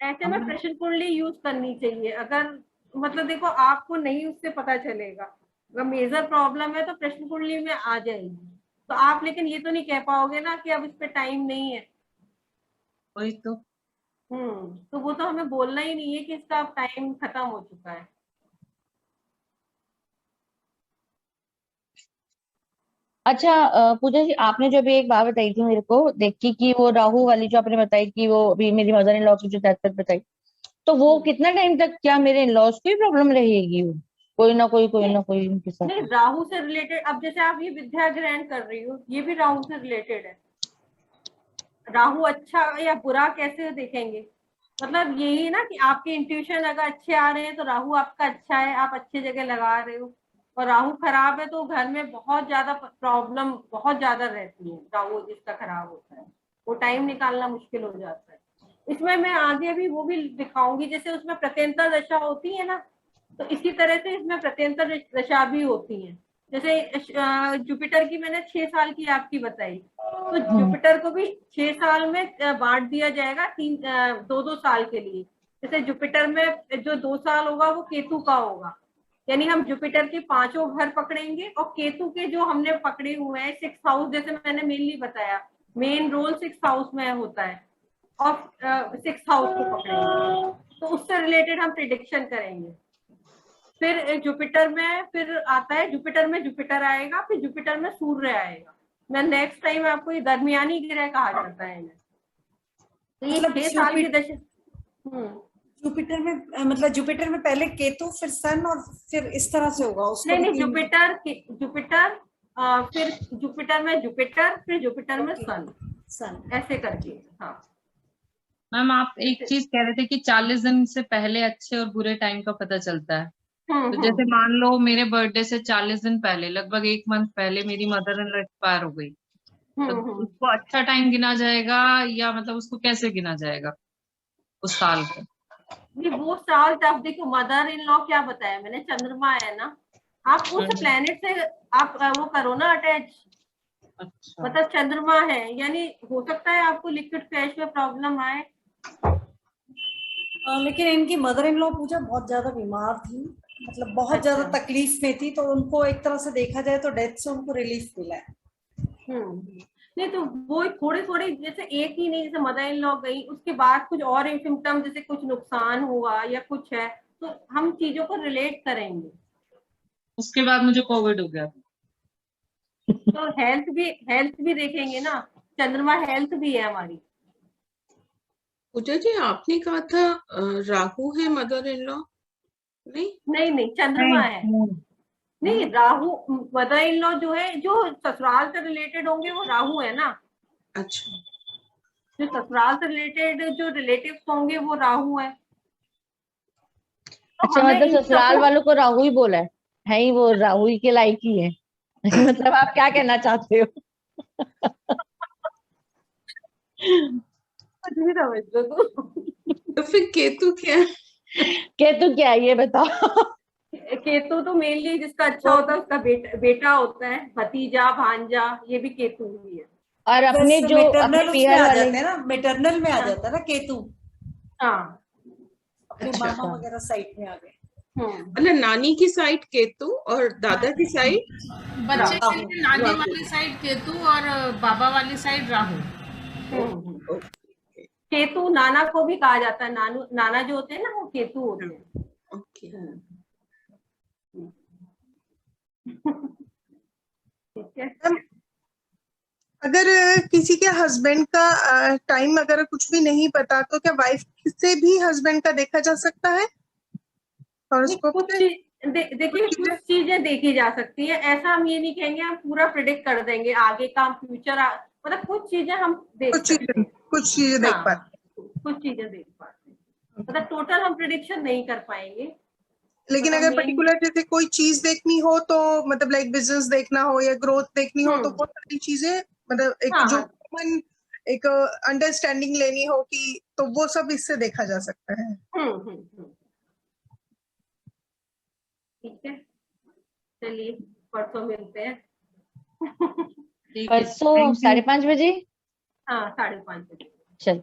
ऐसे में प्रश्न कुंडली यूज करनी चाहिए। अगर मतलब देखो आपको नहीं उससे पता चलेगा, अगर मेजर प्रॉब्लम है तो प्रश्न कुंडली में आ जाएगी। तो आप लेकिन ये तो नहीं कह पाओगे ना कि अब इस पे टाइम नहीं है। वही तो। तो वो तो हमें बोलना ही नहीं है कि इसका अब टाइम खत्म हो चुका है। अच्छा पूजा जी, आपने जो भी एक बात बताई थी मेरे को देख के कि वो राहु वाली जो आपने बताई कि वो अभी मेरी मदर इन लॉ की जो डेथ बताई, तो वो कितना टाइम तक, क्या मेरे इन लॉज को ही प्रॉब्लम रहेगी? वो कोई ना कोई उनके साथ? नहीं, राहु से रिलेटेड, अब जैसे आप ये विद्या ग्रहण कर रही हो, ये भी राहु से रिलेटेड है। राहु अच्छा या बुरा कैसे देखेंगे? मतलब यही ना कि आपके इंट्यूशन अगर अच्छे आ रहे हैं तो राहु आपका अच्छा है, आप अच्छी जगह लगा रहे हो। और राहु खराब है तो घर में बहुत ज्यादा प्रॉब्लम बहुत ज्यादा रहती है। राहु जिसका खराब होता है वो टाइम निकालना मुश्किल हो जाता है। इसमें मैं आगे भी वो भी दिखाऊंगी, जैसे उसमें प्रत्यंता दशा होती है ना, तो इसी तरह से इसमें प्रत्यंता दशा भी होती है। जैसे जुपिटर की मैंने 6 साल की आपकी बताई, तो जुपिटर को भी 6 साल में बांट दिया जाएगा 2-2 साल के लिए। जैसे जुपिटर में जो 2 साल होगा वो केतु का होगा, यानी हम जुपिटर के 5 घर पकड़ेंगे और केतु के जो हमने पकड़े हुए हैं 6th हाउस, जैसे मैंने मेनली बताया मेन रोल 6th हाउस में होता है, और 6th हाउस को पकड़ेंगे तो उससे रिलेटेड हम प्रिडिक्शन करेंगे। फिर जुपिटर में फिर आता है, जुपिटर में जुपिटर आएगा, फिर जुपिटर में सूर्य आएगा। मैं नेक्स्ट टाइम आपको ये दरमियानी ग्रह कहा जाता है इन्हें। तो ये 6 साल की दशा। जुपिटर में मतलब जुपिटर में पहले केतु फिर सन और फिर इस तरह से होगा उसको? नहीं, जुपिटर फिर जुपिटर में जुपिटर, फिर जुपिटर में सन, ऐसे करके। हाँ मैम, आप एक चीज कह रहे थे कि 40 दिन से पहले अच्छे और बुरे टाइम का पता चलता है। तो जैसे मान लो मेरे बर्थडे से 40 दिन पहले, लगभग 1 मंथ पहले मेरी मदर इन लॉ एक्सपायर हो गई, तो उसको अच्छा टाइम गिना जाएगा या मतलब उसको कैसे गिना जाएगा उस साल को? नहीं, वो साल तब देखो, मदर इन लॉ क्या बताया मैंने, चंद्रमा है ना, आप उस प्लेनेट से आप वो करो ना अटैच। अच्छा। मतलब चंद्रमा है, यानी हो सकता है आपको लिक्विड फैश में प्रॉब्लम आए। लेकिन इनकी मदर इन लॉ पूजा बहुत ज्यादा बीमार थी, मतलब बहुत ज्यादा तकलीफ में थी, तो उनको एक तरह से देखा जाए तो डेथ से उनको रिलीफ मिला है। नहीं तो वो थोड़े थोड़े, जैसे एक ही नहीं, जैसे मदर इन लॉ गई उसके बाद कुछ और सिम्टम, जैसे कुछ नुकसान हुआ या कुछ है, तो हम चीजों को रिलेट करेंगे। उसके बाद मुझे कोविड हो गया, तो हेल्थ भी देखेंगे ना, चंद्रमा हेल्थ भी है हमारी। पूजा जी, आपने कहा था राहु है मदर इन लॉ? नहीं, चंद्रमा है। नहीं, राहु मदर इन लॉ जो है, जो ससुराल से रिलेटेड होंगे वो राहु है ना। अच्छा, जो ससुराल से रिलेटेड जो रिलेटिव्स होंगे वो राहु है। अच्छा, मतलब ससुराल वालों को राहु ही बोला है ही, वो राहु ही के लायक ही है। मतलब आप क्या कहना चाहते हो? तो फिर केतु क्या? केतु क्या है ये बताओ? केतु तो मेनली जिसका अच्छा होता है उसका बेटा होता है, भतीजा भांजा, ये भी केतु ही है। और अपने जो अपने पीहर वाले जाते हैं ना, मेटरनल में आ जाता है ना केतु। हाँ, अपने मामा वगैरह साइड में आ गए। मतलब नानी की साइड केतु और दादा की साइड बच्चे के लिए नानी वाली साइड केतु और बाबा वाली साइड राहु। केतु नाना को भी कहा जाता है, नाना जो होते हैं ना वो केतु होते हैं। ओके। ठीक है। अगर किसी के हस्बैंड का टाइम अगर कुछ भी नहीं पता, तो क्या वाइफ से भी हस्बैंड का देखा जा सकता है? देखिए कुछ चीजें देखी जा सकती है, ऐसा हम ये नहीं कहेंगे हम पूरा प्रिडिक्ट कर देंगे आगे का फ्यूचर, मतलब कुछ चीजें हम देख सकते हैं, कुछ चीजें देख पाते हैं, कुछ चीजें देख पाते हैं, मतलब टोटल हम प्रिडिक्शन नहीं कर पाएंगे। लेकिन अगर पर्टिकुलर जैसे कोई चीज देखनी हो, तो मतलब लाइक बिजनेस देखना हो या ग्रोथ देखनी हो, तो वो सारी चीजें मतलब एक जो कॉमन एक अंडरस्टैंडिंग लेनी हो कि, तो वो सब इससे देखा जा सकता है। ठीक है, चलिए परसों मिलते हैं। परसों 5:30 बजे। हाँ, 5:30 बजे। चल।